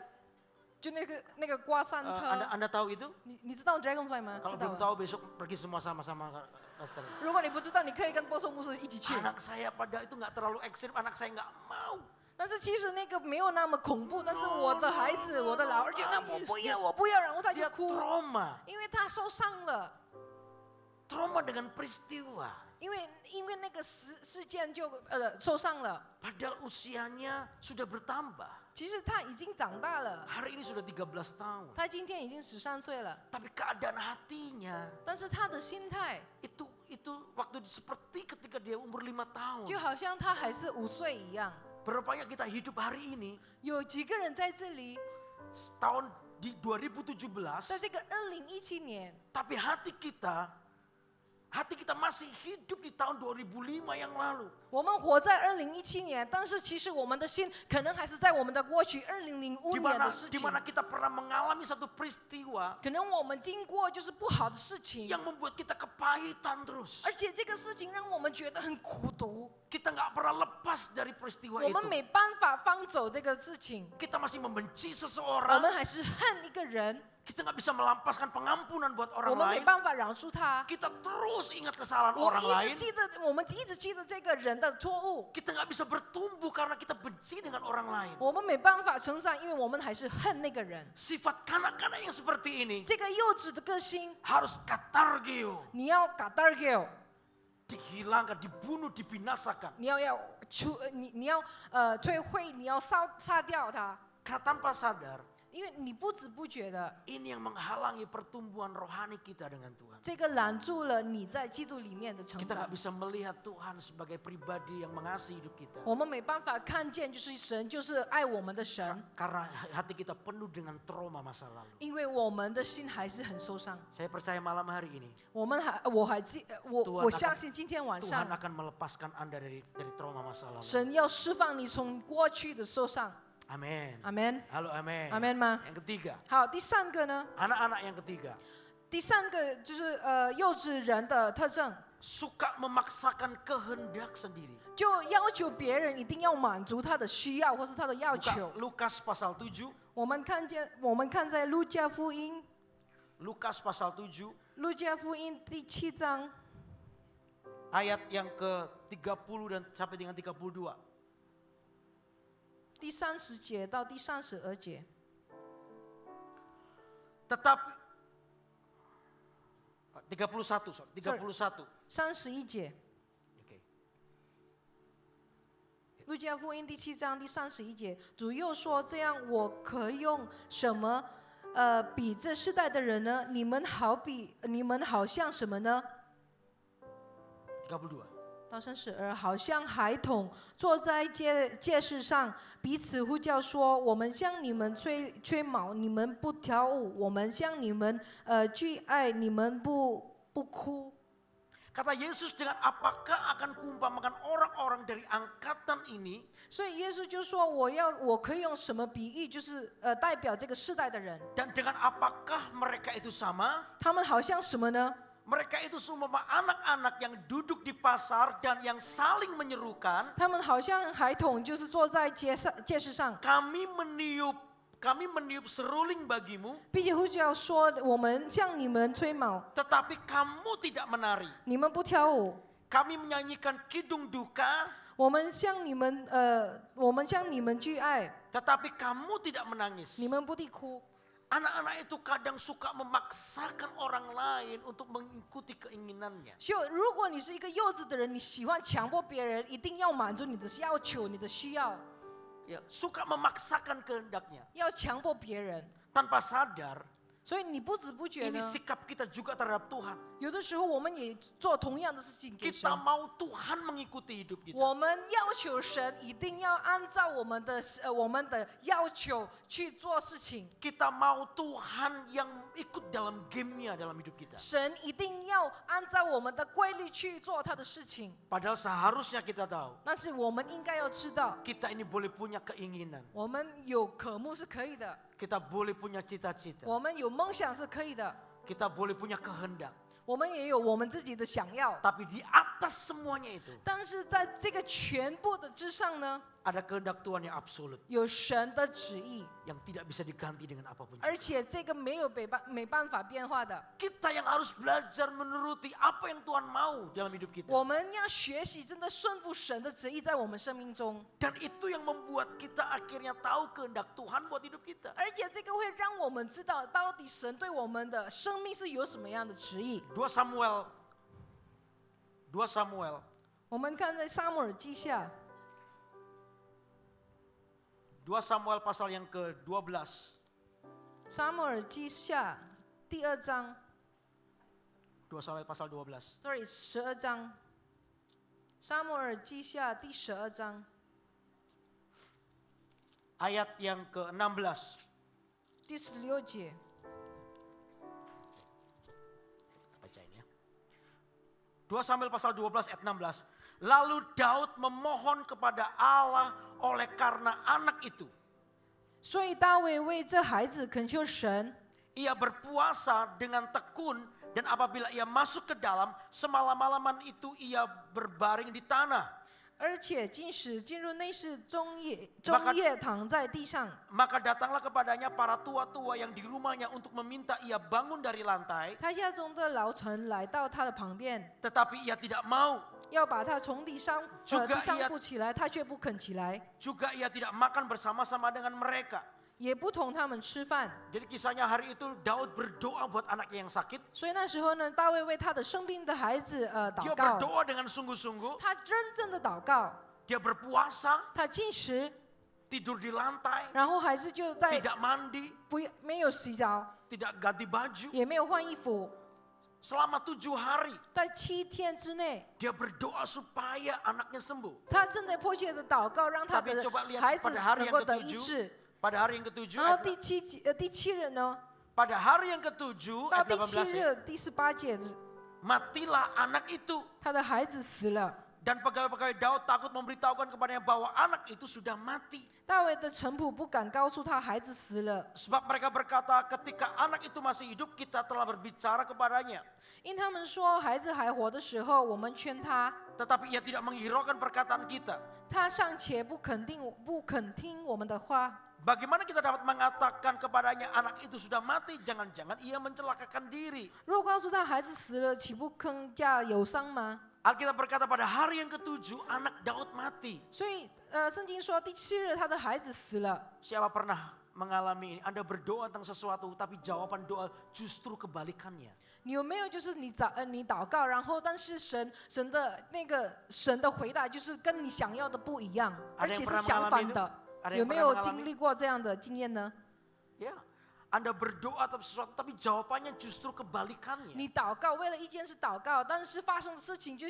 就那个刮山车。 Anda tahu itu? 你知道 Dragonfly 吗？ Kalau 知道 belum 啊。 tahu besok pergi semua sama-sama ke coaster. 如果你不知道，你可以跟波松牧师一起去。 Anak saya pada itu nggak terlalu ekstrim, anak saya nggak mau. 但是其实那个没有那么恐怖，但是我的孩子，我的老二就那我不要，然后他就 Dia 哭， trauma, 因为他受伤了， trauma dengan peristiwa. 因为那个事件就受伤了。 Padahal usianya sudah bertambah. 其实他已经长大了， Hari ini sudah 13 tahun. 他今天已经13岁了， Tapi keadaan hatinya 但是他的心态 itu waktu seperti ketika dia umur 5 tahun. 就好像他还是5岁一样。 Berapanya kita hidup hari ini 有几个人在这里， tahun di 2017, 在这个2017年， tapi hati kita masih hidup di tahun 2005 yang lalu. 我们活在2017年，但是其实我们的心可能还是在我们的过去2005年的事 Di 情。 mana kita pernah mengalami satu peristiwa 可能我们经过就是不好的事情， yang membuat kita kepahitan terus. 而且这个事情让我们觉得很苦毒， Kita nggak pernah lepas dari peristiwa 我们 itu. 没办法放走这个事情， Kita masih membenci 我 seseorang. 们还是恨一个人， Kita nggak bisa melampaskan pengampunan buat 我 orang 们没 lain. 办法饶恕他。 Kita terus ingat kesalahan 我 orang 一 lain. 直记得，我们一直记得这个人的错误， Kita nggak bisa bertumbuh karena kita benci dengan orang lain. 我们没办法成长，因为我们还是恨那个人。 Sifat kanak-kanak yang seperti ini 这个幼稚的个性， harus katargeo, 你要 gadargeo， dihilangkan, dibunuh, dibinasakan. 你要摧毁，你要杀掉他， Karena tanpa sadar, 因为你不知不觉的， ini yang menghalangi pertumbuhan rohani kita dengan Tuhan. 这个拦住了你在基督里面的成 Kita 长 nggak。bisa melihat Tuhan sebagai pribadi yang mengasihi hidup kita. 我们没办法看见，就是神就是爱我们的神， Karena hati kita penuh dengan trauma masa lalu. 因为我们的心还是很受伤。 Saya percaya malam hari ini 我相信今天晚 Tuhan 上 akan melepaskan Anda dari trauma masa lalu. 神要释放你从过去的受伤。 Amin. 阿门， Halo amin. 阿门吗？ Yang ketiga, 好，第三个呢？ anak-anak yang ketiga, 第三个就是幼稚人的特征， suka memaksakan kehendak sendiri. 就要求别人一定要满足他的需要或是他的要 Buka 求。 Lukas pasal 7, 我们看在路加福音 Lukas pasal 7, 路加福音第7章 ayat yang ke-30 dan sampai dengan 32. 第30节到第32节。 Tetapi 31, sorry, 31. 31节， Oke. 路加福音第7章第31节，主又说：“这样，我可用什么比这世代的人呢？你们好像什么呢？” 32. 到32，好像孩童坐在街市上，彼此呼叫说：“我们向你们吹毛，你们不跳舞；我们向你们聚爱，你们不哭。” Kata Yesus, dengan apakah akan kuumpamakan orang-orang dari angkatan ini 所以耶稣就说：“我可以用什么比喻，就是代表这个世代的人， dan dengan apakah mereka itu sama? 他们好像什么呢？ Mereka itu seumpama anak-anak yang duduk di pasar dan yang saling menyerukan, 他们好像孩童，就是坐在街市上， kami meniup seruling bagimu, 并且呼叫说：我们向你们吹毛， tetapi kamu tidak menari. 你们不跳舞； Kami menyanyikan kidung duka, 我们向你们聚爱， tetapi kamu tidak menangis. 你们不地哭。” Anak-anak itu kadang suka memaksakan orang lain untuk mengikuti keinginannya. 如果你是一个幼稚的人，你喜欢强迫别人一定要满足你的要求、你的需要， Ya, suka memaksakan kehendaknya 要强迫别人， tanpa sadar 所以你不知不觉 ini 呢， sikap kita juga terhadap Tuhan. 有的时候我们也做同样的事情给神 Kita。mau Tuhan mengikuti hidup kita. 我们要求神一定要按照我们的要求去做事情， Kita mau Tuhan yang ikut dalam gamenya dalam hidup kita. 神一定要按照我们的规律去做他的事情。 Padahal seharusnya kita tahu 但是我们应该要知道， kita ini boleh punya keinginan, 我们有渴慕是可以的， kita boleh punya cita-cita, 我们有梦想是可以的， kita boleh punya kehendak. 我们也有我们自己的想要。 Tapi di atas semuanya itu 但是在这个全部的之上呢， ada kehendak Tuhan yang absolut, 有神的旨意， yang tidak bisa diganti dengan apapun 而 juga. 且这个没办法变化的。 Kita yang harus belajar menuruti apa yang Tuhan mau dalam hidup kita. 我们要学习真的顺服神的旨意在我们生命中， Dan itu yang membuat kita akhirnya tahu kehendak Tuhan buat hidup kita. 而且这个会让我们知道到底神对我们的生命是有什么样的旨意。 2 Samuel 我们看在撒母耳记下2 Samuel pasal yang ke-12. 撒母耳记下第2章 2 Samuel pasal 12. ，sorry 12章，撒母耳记下第12章 Ayat yang ke-16. 第16节。 Bacain ya. 2 Samuel pasal 12 ayat 16. Lalu Daud memohon kepada Allah oleh karena anak itu. 所以大卫为这孩子恳求神， Ia berpuasa dengan tekun dan apabila ia masuk ke dalam, semalam-malaman itu ia berbaring di tanah. 而且进食进入内室，终夜 Maka- 躺在地上。 Maka datanglah kepadanya para tua-tua yang di rumahnya untuk meminta ia bangun dari lantai. 他家中的老臣来到他的旁边， Tetapi ia tidak mau. 要把他从地上 Juga 扶起来，他却不肯起来， Juga ia tidak makan bersama-sama dengan mereka. 也不同他们吃饭。 Jadi kisahnya hari itu Daud berdoa buat anaknya yang sakit. 所以那时候呢，大卫为他的生病的孩子 Dia 祷告， berdoa dengan sungguh-sungguh. 他认真的祷告， Dia berpuasa, 他进食， tidur di lantai, 然后还是就在 tidak mandi, 没有洗澡， tidak ganti baju. 也没有换衣服， Selama 7 hari 在7天之内， dia berdoa supaya anaknya sembuh. 他正在迫切的祷告，让他 Tapi 的 coba lihat 孩子 pada hari 能 yang 够得医 ke-7. 治。 Pada hari yang ke-7, 然后第七日呢， pada hari yang ke-7 到 ayat 第7 18 ya, 日第18节， matilah anak itu. 他的孩子死了。 Dan pegawai-pegawai Daud takut memberitahukan kepadanya bahwa anak itu sudah mati. 大卫的臣仆不敢告诉他孩子死了， Sebab mereka berkata ketika anak itu masih hidup kita telah berbicara kepadanya. 因他们说孩子还活的时候，我们劝他， Tetapi ia tidak menghiraukan perkataan kita. 他尚且不肯听我们的话。Bagaimana kita dapat mengatakan kepadanya anak itu sudah mati? Jangan-jangan ia mencelakakan diri. 如果告诉他孩子死了，岂不更加有伤吗？ Alkitab berkata pada hari yang ke-7 anak Daud mati. 所以圣经说第7日他的孩子死了。 Siapa pernah mengalami ini? Anda berdoa tentang sesuatu tapi jawaban doa justru kebalikannya. 你有没有就是你祷告，然后但是神的回答就是跟你想要的不一样，而且是相反的？有没有经历过这样的经验呢？ Ya, Anda berdoa atas sesuatu tapi jawabannya justru kebalikannya. 你祷告为了一件事祷告，但是发生的事情就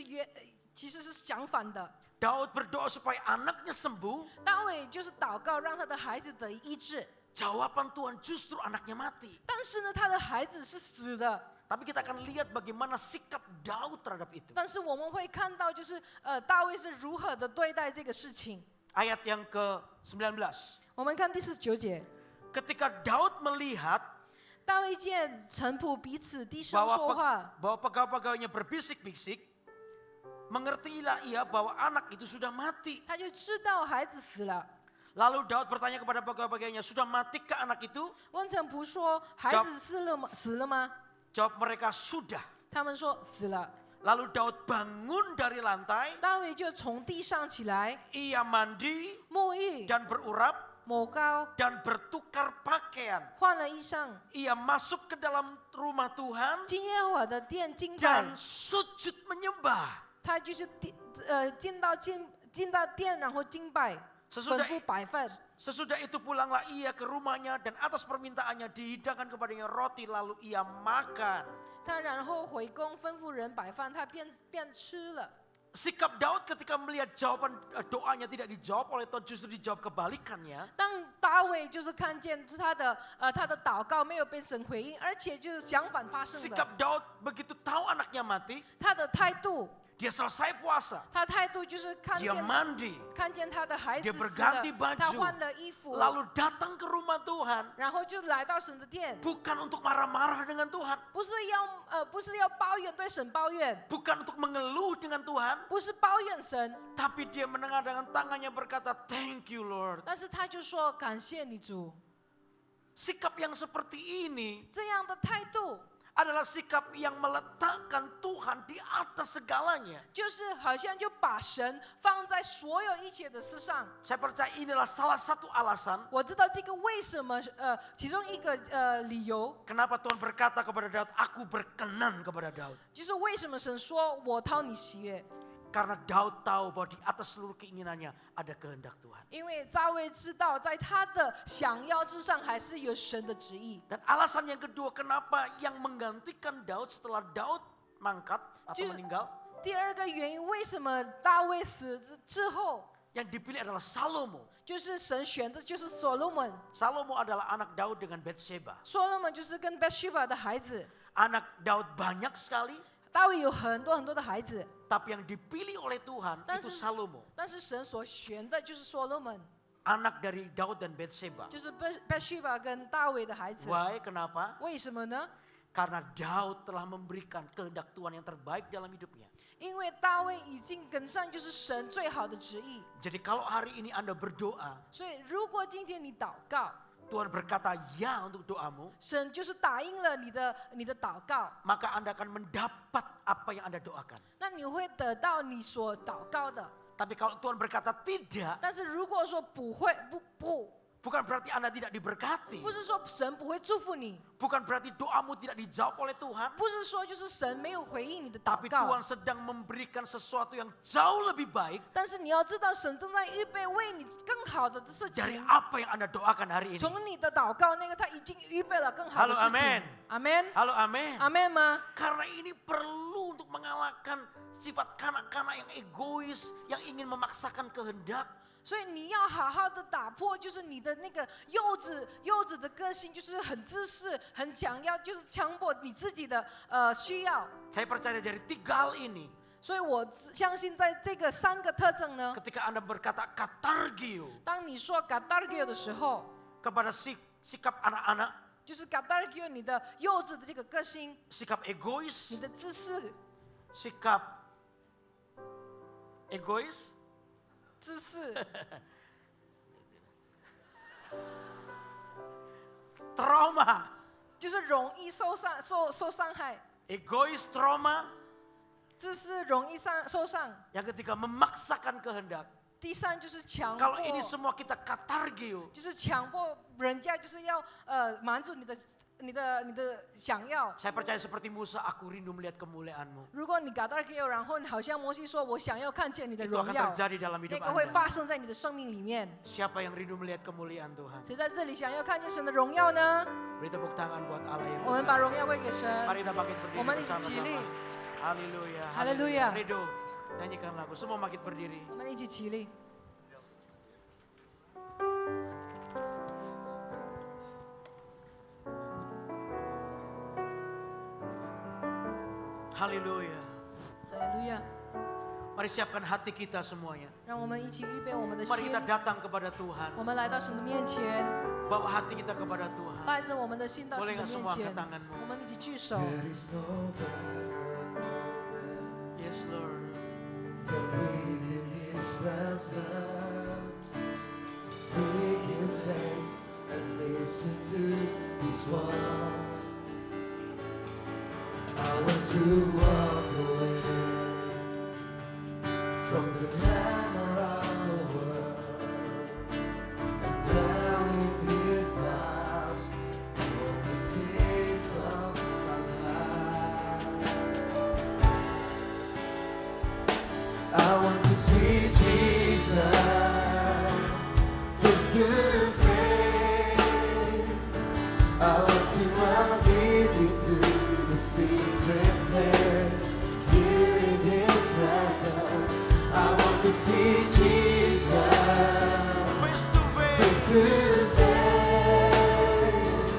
其实是相反的。 Daud berdoa supaya anaknya sembuh. 大卫就是祷告让他的孩子得医治， Jawaban Tuhan justru anaknya mati. 但是呢，他的孩子是死的。 Tapi kita akan lihat bagaimana sikap Daud terhadap itu. 但是我们会看到，就是大卫是如何的对待这个事情。 Ayat yang ke-19. 我们看第49节， Ketika Daud melihat 大卫见臣仆彼此低声说话， bahwa pegawai-pegawainya berbisik-bisik, mengertilah ia bahwa anak itu sudah mati. 他就知道孩子死了。 Lalu Daud bertanya kepada pegawai-pegawainya, sudah matikah anak itu? 问臣仆说：“孩子死了吗？” Jawab mereka, sudah. 他们说死了。 Lalu Daud bangun dari lantai, 大卫就从地上起来， ia mandi 沐浴、 dan berurap 抹膏， dan bertukar pakaian. 换了衣裳， Ia masuk ke dalam rumah Tuhan 进耶和华的殿敬拜 dan。sujud menyembah. 他就是进到殿，然后敬拜，吩咐摆饭。 Sesudah itu pulanglah ia ke rumahnya dan atas permintaannya dihidangkan kepadanya roti lalu ia makan. 他然后回宫吩咐人摆饭，他便吃了。 Sikap Daud ketika melihat jawaban doanya tidak dijawab oleh Tuhan justru dijawab kebalikannya. 当大卫就是看见他的祷告没有被神回应，而且就是相反发生的。 Sikap Daud begitu tahu anaknya mati, 他的态度， dia selesai puasa, 他态度就是看 dia 见 mandi, 他的孩 dia 子死 berganti 了， baju, 他换了衣服， lalu datang ke rumah Tuhan, 然后就来到神的殿， bukan untuk marah-marah dengan Tuhan, 不是要抱怨对神抱怨， bukan untuk mengeluh dengan Tuhan, 不是抱怨神， tapi dia menengadahkan tangannya berkata, thank you Lord. 但是他就说感谢你主。 Sikap yang seperti ini 这样的态度 adalah sikap yang meletakkan Tuhan di atas segalanya. 就是好像就把神放在所有一切的事上。 Saya percaya inilah salah satu alasan 我知道这个为什么其中一个理由 kenapa Tuhan berkata kepada Daud, aku berkenan kepada Daud. 就是为什么神说我讨你喜悦， Karena Daud tahu bahwa di atas seluruh keinginannya ada kehendak Tuhan. 因为大卫知道在他的想要之上还是有神的旨意。 Dan alasan yang kedua kenapa yang menggantikan Daud setelah Daud mangkat atau meninggal, 第二个原因，为什么大卫死之后， yang dipilih adalah Salomo. 就是神选的就是所罗门。 Salomo adalah anak Daud dengan Bathsheba. 所罗门就是跟 Bathsheba 的孩子。 Anak Daud banyak sekali, 大卫有很多的孩子， tapi yang dipilih oleh Tuhan itu Salomo. 但是神所选的就是所罗门， Anak dari Daud dan Bathsheba. 就是 Bathsheba 跟大卫的孩子。 Why? Kenapa? 为什么呢？ Karena Daud telah memberikan kehendak Tuhan yang terbaik dalam hidupnya. 因为大卫已经跟上就是神最好的旨意。 Jadi kalau hari ini Anda berdoa, 所以如果今天你祷告， Tuhan berkata ya untuk doamu, 神就是答应了你的祷告， maka Anda akan mendapat apa yang Anda doakan. 那你会得到你所祷告的。 Tapi kalau Tuhan berkata tidak, 但是如果说不会，不， bukan berarti Anda tidak diberkati. 不是说神不会祝福你， Bukan berarti doamu tidak dijawab oleh Tuhan. 不是说就是神没有回应你的祷 Tapi 告 Tuhan，sedang memberikan sesuatu yang jauh lebih baik 但是你要知道，神正在预备为你更好的事 dari 情。 apa yang Anda doakan hari ini. 从你的祷告那个，他已经预备了更好的事 Halo， 情 amen。阿门， Halo amin. 阿门吗？ Karena ini perlu untuk mengalahkan sifat kanak-kanak yang egois, yang ingin memaksakan kehendak. 所以你要好好的打破，就是你的那个幼稚的个性，就是很自私，很想要，就是强迫你自己的需要。 Saya percaya dari 3 hal ini, 所以我相信，在这个3个特征呢， ketika Anda berkata katargio 当你说 gadargio 的时候， kepada sikap anak-anak, 就是 gadargio 你的幼稚的这个个性， sikap egois, 你的自私， sikap egois, 自私， trauma, 就是容易受伤害， egois trauma 这是容易受伤。 yang ketika memaksakan kehendak. 第三就是强 Kalau 迫， ini semua kita katargeo, 就是强迫人家就是要满足你的想要。 saya percaya seperti Musa, aku rindu melihat kemuliaan-Mu. 如果你搞到给我，然后好像摩西说，我想要看见你的 Itu 荣 akan 耀， terjadi dalam 那 hidup 个会 Anda. 发生在你的生命里面。 Siapa yang rindu melihat kemuliaan Tuhan? 谁在这里想要看见神的荣耀呢？ Beri tepuk tangan buat Allah yang 我们把 besar. 荣耀归给神。 Mari kita bangkit berdiri 我们一起起立， bersama-sama. Haleluya. Haleluya. Ridho, nyanyikan lagu. Semua bangkit berdiri. 我们一起起立。 Haleluya. 哈利路亚！ Mari siapkan hati kita semuanya. 让我们一起预备我们的 Mari 心 kita，datang kepada Tuhan. 我们来到神的面前， Bawa hati kita kepada Tuhan. 带着我们的心到 Boleh 神的 nggak 面 semua 前 angkat，tanganmu? 我们一起举手。 There is no better Yes Lord. than within His presence. Seek His face and listen to His voice. I want to walk away from the glamour of the world and dwell in His house for the days of my life. I want to see Jesus face to face. I want to run deep into the secret place, here in His presence. I want to see Jesus Face to face face. to face,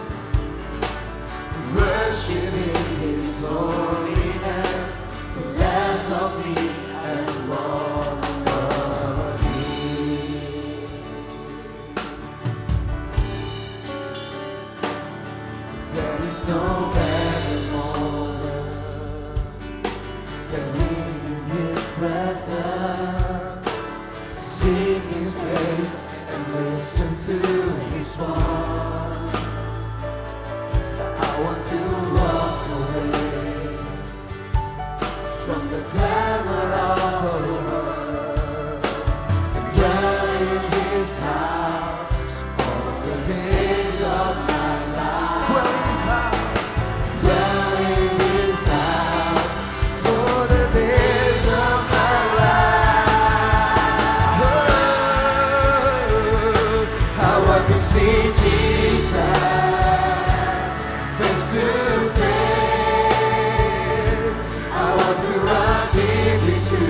worshiping His holiness, the less of me and more of Thee. There is no better moment than in His presence. Seek His face and listen to His voice. I want to walk away from the glamour of the world and dwell in His house all the days of my life. Dwell in His house, dwell in His house all the days of my life. Oh, I want to see Jesus face to face. I want to run deep into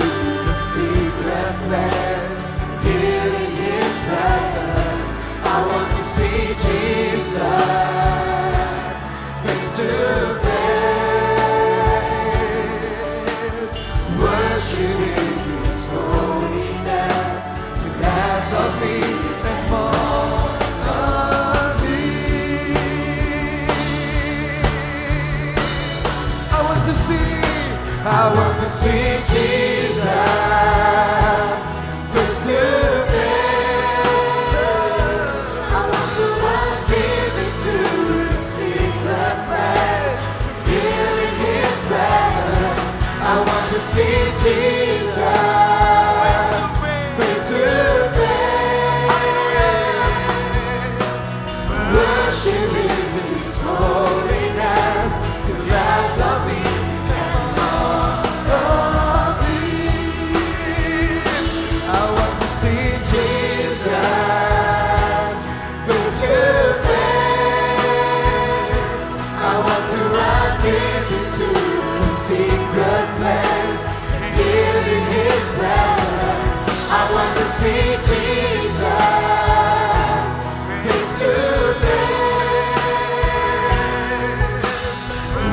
the secret place, here in His presence. I want to see Jesus face to face, worshiping His holiness, the less of me and more of Thee. I want to see Jesus face to face. I want to run deep into the secret place, here in His presence. I want to see Jesus face to face, worshiping His holiness, to less of me and more of Thee. I want to see Jesus face to face. I want to run deep into the secret place, here in His presence. I want to see Jesus face to face,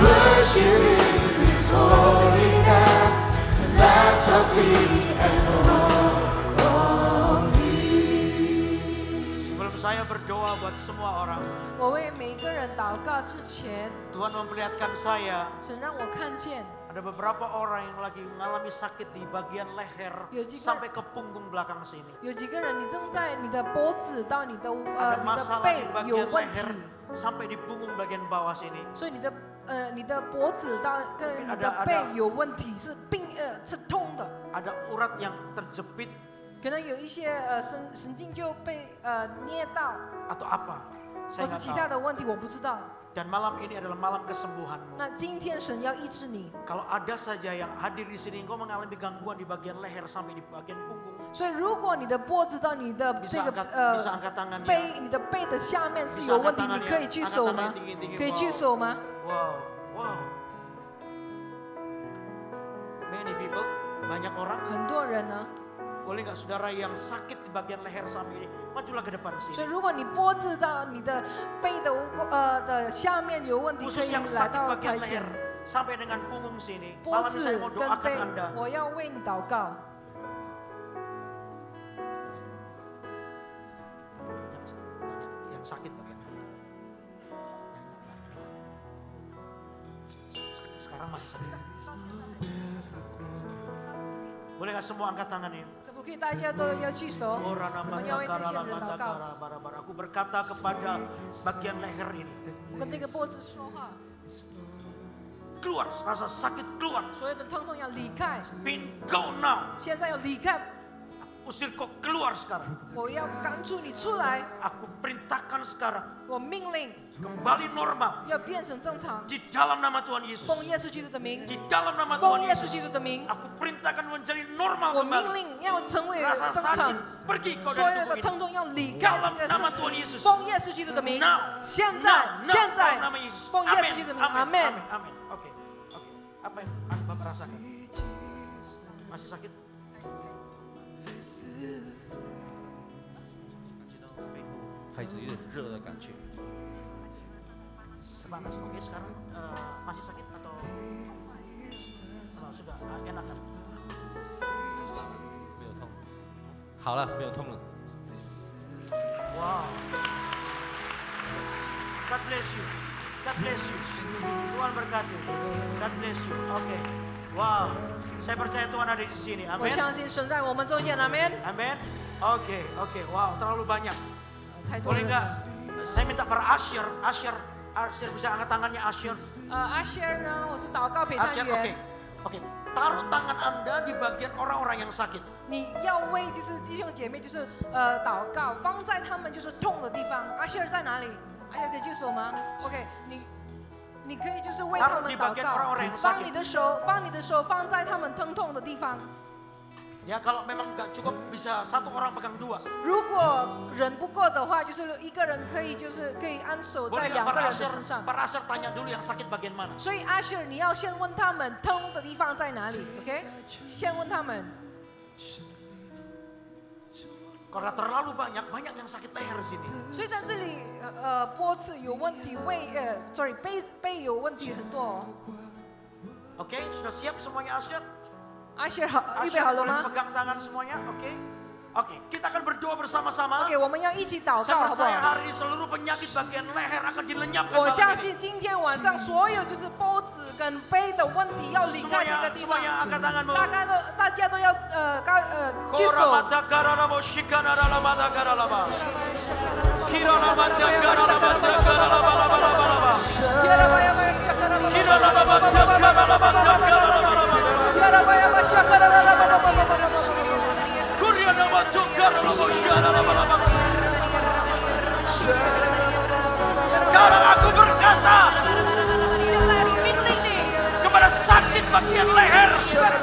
worshiping His holiness, to less of me and more of Thee. Sebelum saya berdoa buat semua orang, 我为每一个人祷告之前， Tuhan memperlihatkan saya 神让我看见 Ada beberapa orang yang lagi mengalami sakit di bagian leher sampai ke punggung belakang sini. 有几个人你正在你的脖子到你的 Ada 你的 masalah 背 di 有 bagian 问 leher 题， sampai di punggung bagian bawah sini. 所以你的脖子到跟你的背有问题，是痛的。 Ada urat yang terjepit 可能有一些神经就被捏到， atau apa? 或 Saya 是 nggak 其他 tahu. 的问题，我不知道。 Dan malam ini adalah malam kesembuhanmu. 那今天神要医治你， Kalau ada saja yang hadir di sini, engkau mengalami gangguan di bagian leher sampai di bagian punggung. 所以如果你的脖子到你的这 Bisa 个 angkat tangannya. 背，你的背的下面是有问题，你可以举手吗？可以举手吗？ Wow, wow. Many people, banyak orang. 很多人呢， Boleh nggak saudara yang sakit di bagian leher sampai ini, majulah ke depan 所以 sini. 如果你脖子到你的背的下面有问题，可 Khusus 以 yang 来 sakit 到 bagian 台前 leher。sampai dengan punggung sini. 脖 Malam ini saya 子 mau 跟 doakan 背 Anda.，我要为你祷告。 Yang sakit bagian leher. Sekarang masih sakit. Boleh nggak semua angkat tangan ini? 可不可以大家都要举手？我们要为这些人祷告。 Aku berkata kepada bagian leher ini, 我跟这个脖子说话， keluar, rasa sakit keluar. 所有的疼痛要离开， Pin go now. 现在要离开， Usir kau keluar sekarang. 我要赶出你出来， Aku perintahkan sekarang 我命令 kembali normal 要变成正常， di dalam nama Tuhan Yesus. 奉耶稣基督的名， Di dalam nama 奉 Tuhan 耶稣 Yesus. 基督的名， Aku perintahkan menjadi normal 我命 kembali. 令要成为 Rasa 正常 sakit，pergi kau 所 dari 有 tubuh 的 ini. 疼痛要离开这个 Dalam nama 身 Tuhan 体， Yesus. 奉耶稣基督的名 Now，，现 now，在 now， 现在 dalam nama Yesus. 奉耶 Amin, 稣基督的名，阿 amin, 门。 amin, amin. Oke, oke. Apa yang Bapak rasakan? Masih sakit? 开始有点热的感觉。 Panas. Oke, sekarang masih sakit atau sudah enakan? 没有痛，好了，没有痛了。 Wow. God bless you. God bless you. Tuhan berkati. God bless you. Oke. Wow. Saya percaya Tuhan ada di sini. 我 Amin. 相信神在我们中间，阿门。 Amin. Oke, oke. Wow, terlalu banyak. 太多 Boleh 人 nggak? 了。 Saya minta para Asher bisa angkat tangannya Asher. 阿谢尔呢，我是祷告陪探 Asher, 员 oke.，taruh tangan Anda di bagian orang-orang yang sakit. 你要为就是弟兄姐妹就是祷告，放在他们就是痛的地方。阿谢尔在哪里？阿谢尔可以举手吗 ？OK， 你可以就是为他们祷告，放你的手放在他们疼痛的地方。 Ya kalau memang nggak cukup bisa satu orang pegang dua. 如果人不够的话，就是一个人可以安手在 Boleh 两 nggak 个 para 人的身上。 Asher tanya dulu yang sakit bagian mana? 所以阿谢尔，你要先问他们痛的地方在哪里 ？OK， 先问他们。 Karena terlalu banyak yang sakit leher di sini. 所以在这里，脖子有问题，背有问题很多哦。 Oke, sudah siap semuanya Asher? 阿谢尔好，预备 Asher 好了 boleh 吗 pegang tangan semuanya, oke? Oke, kita akan berdoa bersama-sama. ？OK，我们要一起祷 Saya 告，好不 percaya 好？ hari ini seluruh penyakit bagian leher akan dilenyapkan 我 malam 相 ini. 信今天晚上所有就是脖子跟背的问题要离开这个地方。 Semuanya angkat tanganmu. 大家都要举手。 Koramata kararamo shikanaralamata karalama. Kiralamata karalamata karalabalabalabalaba. Kiralamata karalabalabalabalaba. Kurianamatu karalamo sharalabalaba. Sekarang aku berkata 现在命令你， kepada sakit bagian leher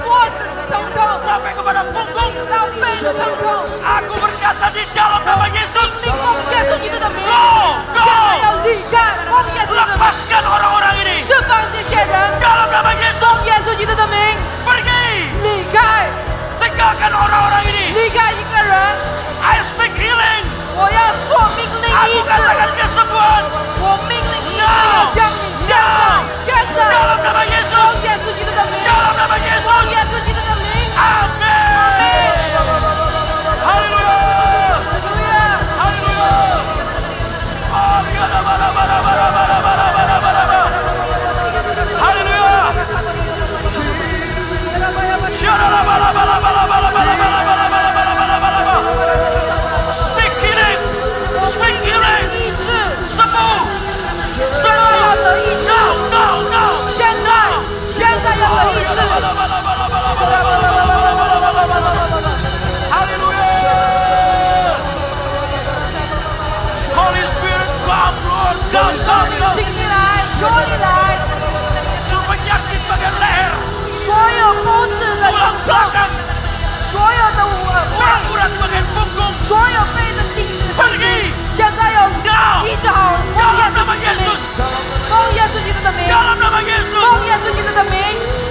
脖子的疼痛 sampai kepada punggung. 到背的疼痛， Aku berkata di dalam nama Yesus. 你奉耶稣基督的名， Go, 现在要 go. 离开，奉耶稣基督的名， Lepaskan orang-orang ini 释放这些人， dalam nama Yesus. 奉耶稣基督的名 Pergi, 离开， tinggalkan orang-orang ini. 离开一个人。 I speak healing. 我要说命令医 Aku 治， katakan kesembuhan 我命令医治要将你现在 dalam nama 奉 Yesus. 耶稣基督的名， Dalam nama 奉 Yesus. 耶稣基督的名， Amin. Haleluya. 哈利路亚。 Haleluya. Oh, ya, bara, bara, bara, bara, bara, bara, bara, bara. Haleluya. 求你来， Seluruh penyakit bagian leher, 所有脖子的 tulang 疼痛， belakang, 所有的背， urat-urat bagian punggung, 所有背的紧实上肢，现在有医治好，奉耶 dalam 稣 nama 基督的名， Yesus, 奉耶稣基督的名， dalam nama Yesus. 奉耶稣基督的名，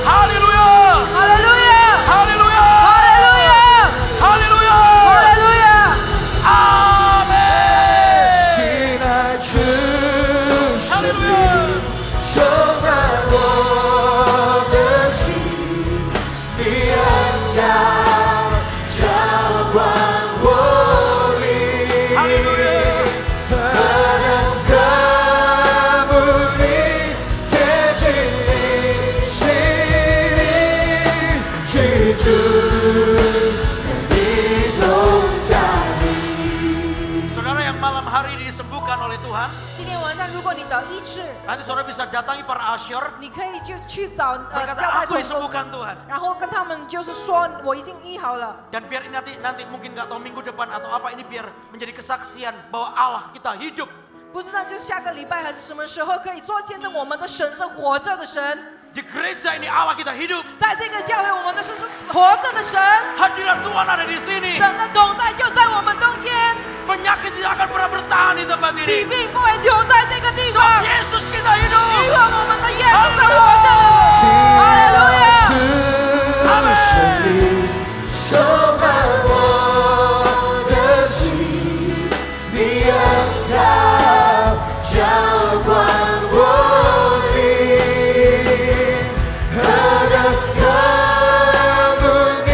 Haleluya, 哈利路亚， haleluya, 哈利路亚， haleluya. 哈利路亚。 Amin. 进来主生命，充满我的心，你恩膏浇灌我灵，何等渴慕你，贴近你心里，居住在你同在里。 Saudara yang malam hari ini disembuhkan oleh Tuhan, 今天晚上，如果你得医治， nanti saudara bisa datangi para asyur, 你可以就去找 berkata 教会 aku 同工， disembuhkan Tuhan. 然后跟他们就是说我已经医好了。 Dan biar ini nanti mungkin nggak tahu minggu depan atau apa ini biar menjadi kesaksian bahwa Allah kita hidup. 不知道就下个礼拜还是什么时候可以做见证，我们的神是活着的神， Di gereja ini Allah kita hidup. 在这个教会我们的神是活着的神， Hadirat Tuhan ada di sini. 神的同在就在我们中间， Penyakit tidak akan pernah bertahan di tempat 疾 ini. 病不会留在这个地方， Yesus kita 因 hidup. 为我们的耶稣是活着的。哈利路亚！ 生命充满我的心，你恩膏浇灌我灵，何等渴慕你，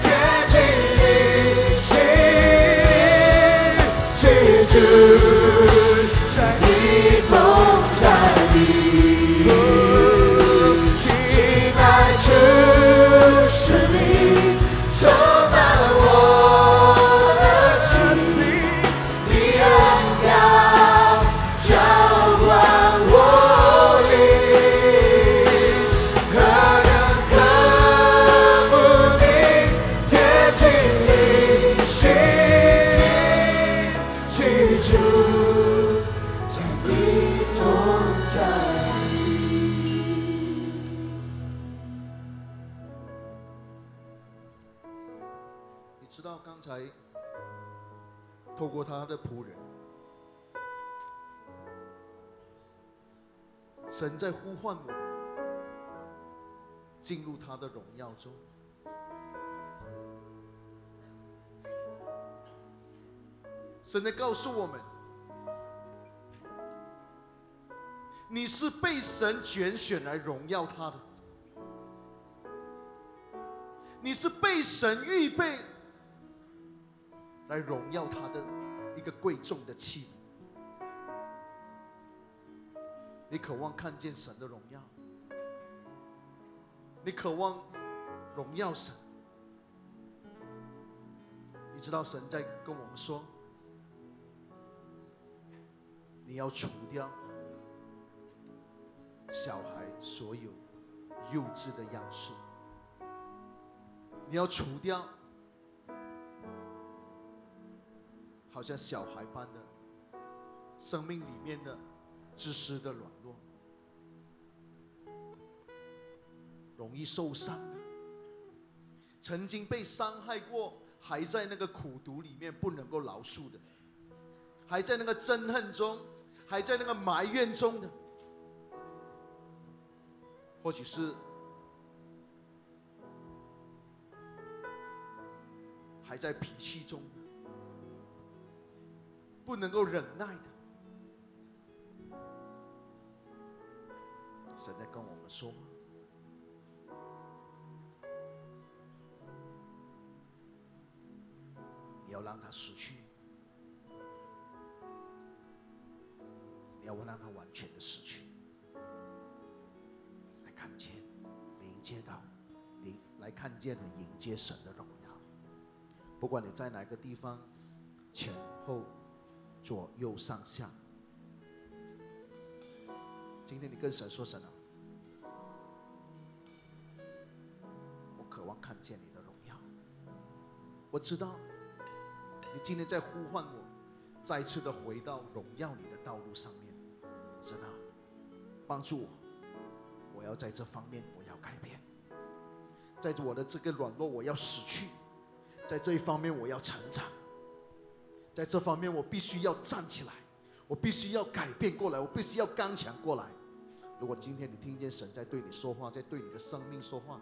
贴近你心里，居住在你同在里。亲爱主生命充满我的心，你恩膏浇灌我灵，何等渴慕你，贴近你心里，居住在你同在。你知道刚才透过他的仆人，神在呼唤我们进入他的荣耀中。神在告诉我们，你是被神拣选来荣耀他的，你是被神预备来荣耀他的一个贵重的器皿。你渴望看见神的荣耀，你渴望荣耀神。你知道神在跟我们说，你要除掉小孩所有幼稚的样式，你要除掉好像小孩般的生命里面的自私的软弱，容易受伤的，曾经被伤害过，还在那个苦毒里面不能够饶恕的，还在那个憎恨中，还在那个埋怨中的，或许是还在脾气中的，不能够忍耐的。神在跟我们说，你要让他失去，你要让他完全的失去，来看见，迎接到，来看见了迎接神的荣耀。不管你在哪个地方，前后、左右、上下，今天你跟神说：“神啊，我渴望看见你的荣耀。我知道你今天在呼唤我，再次的回到荣耀你的道路上面。神啊，帮助我，我要在这方面我要改变，在我的这个软弱我要死去，在这一方面我要成长，在这方面我必须要站起来，我必须要改变过来，我必须要刚强过来。如果今天你听见神在对你说话，在对你的生命说话，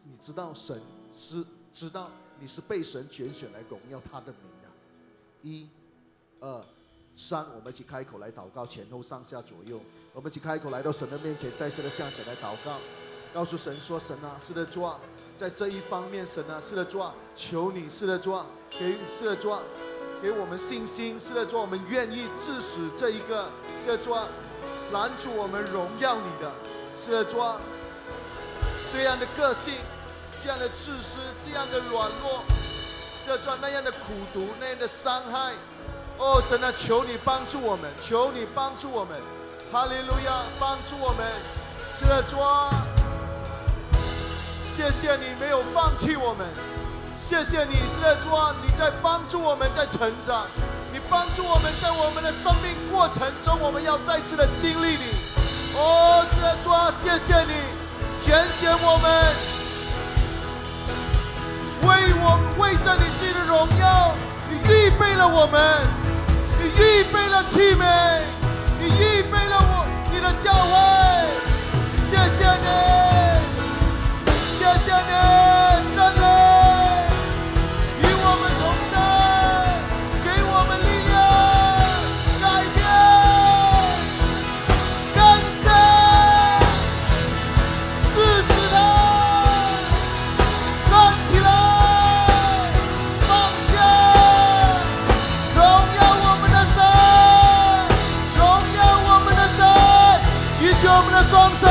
你知道神是知道你是被神拣选来荣耀他的名的。1、2、3，我们一起开口来祷告，前后上下左右，我们一起开口来到神的面前，再次的向神来祷告，告诉神说：神啊，是的主啊，在这一方面，神啊，是的主啊，求你，是的主啊，是的主啊，给我们信心，是的主啊，我们愿意致死这一个，是的主啊，拦阻我们荣耀你的，是的主啊，这样的个性，这样的自私，这样的软弱，是的主啊，那样的苦毒，那样的伤害。哦，神啊，求你帮助我们，求你帮助我们，哈利路亚，帮助我们，是的主啊，谢谢你没有放弃我们，谢谢你，是的主啊，你在帮助我们在成长，你帮助我们在我们的生命过程中，我们要再次的经历你。哦，是的主啊，谢谢你拣选我们，为着你自己的荣耀，你预备了我们，你预备了器皿，你预备了你的教会，谢谢你，谢谢你，圣灵与我们同在，给我们力量，改变，更深，致死他，站起来，放下，荣耀我们的神，荣耀我们的神，举起我们的双手。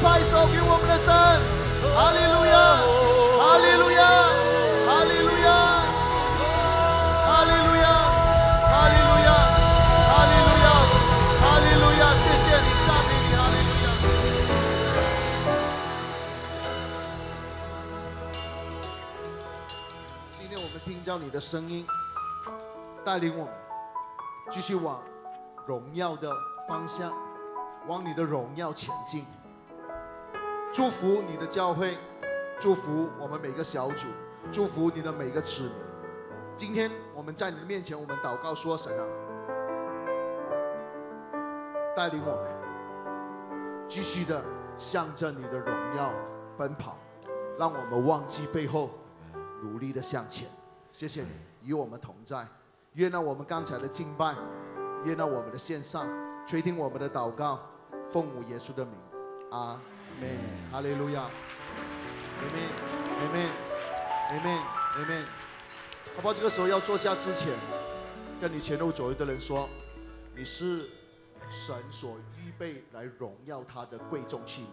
拍手给我们的神，哈利路亚，哈利路亚，哈利路亚，哈利路亚，哈利路亚，哈利路亚，哈利路亚，谢谢你，赞美你，哈利路亚。今天我们听到你的声音，带领我们继续往荣耀的方向，往你的荣耀前进。祝福你的教会，祝福我们每个小组，祝福你的每个子民。今天我们在你的面前，我们祷告说：神啊，带领我们继续的向着你的荣耀奔跑，让我们忘记背后，努力的向前。谢谢你与我们同在，悦纳我们刚才的敬拜，悦纳我们的献上，垂听我们的祷告，奉母耶稣的名，阿门，哈利路亚，阿门，阿门，阿门，阿门。好不好？这个时候要坐下之前，跟你前后左右的人说，你是神所预备来荣耀他的贵重器皿。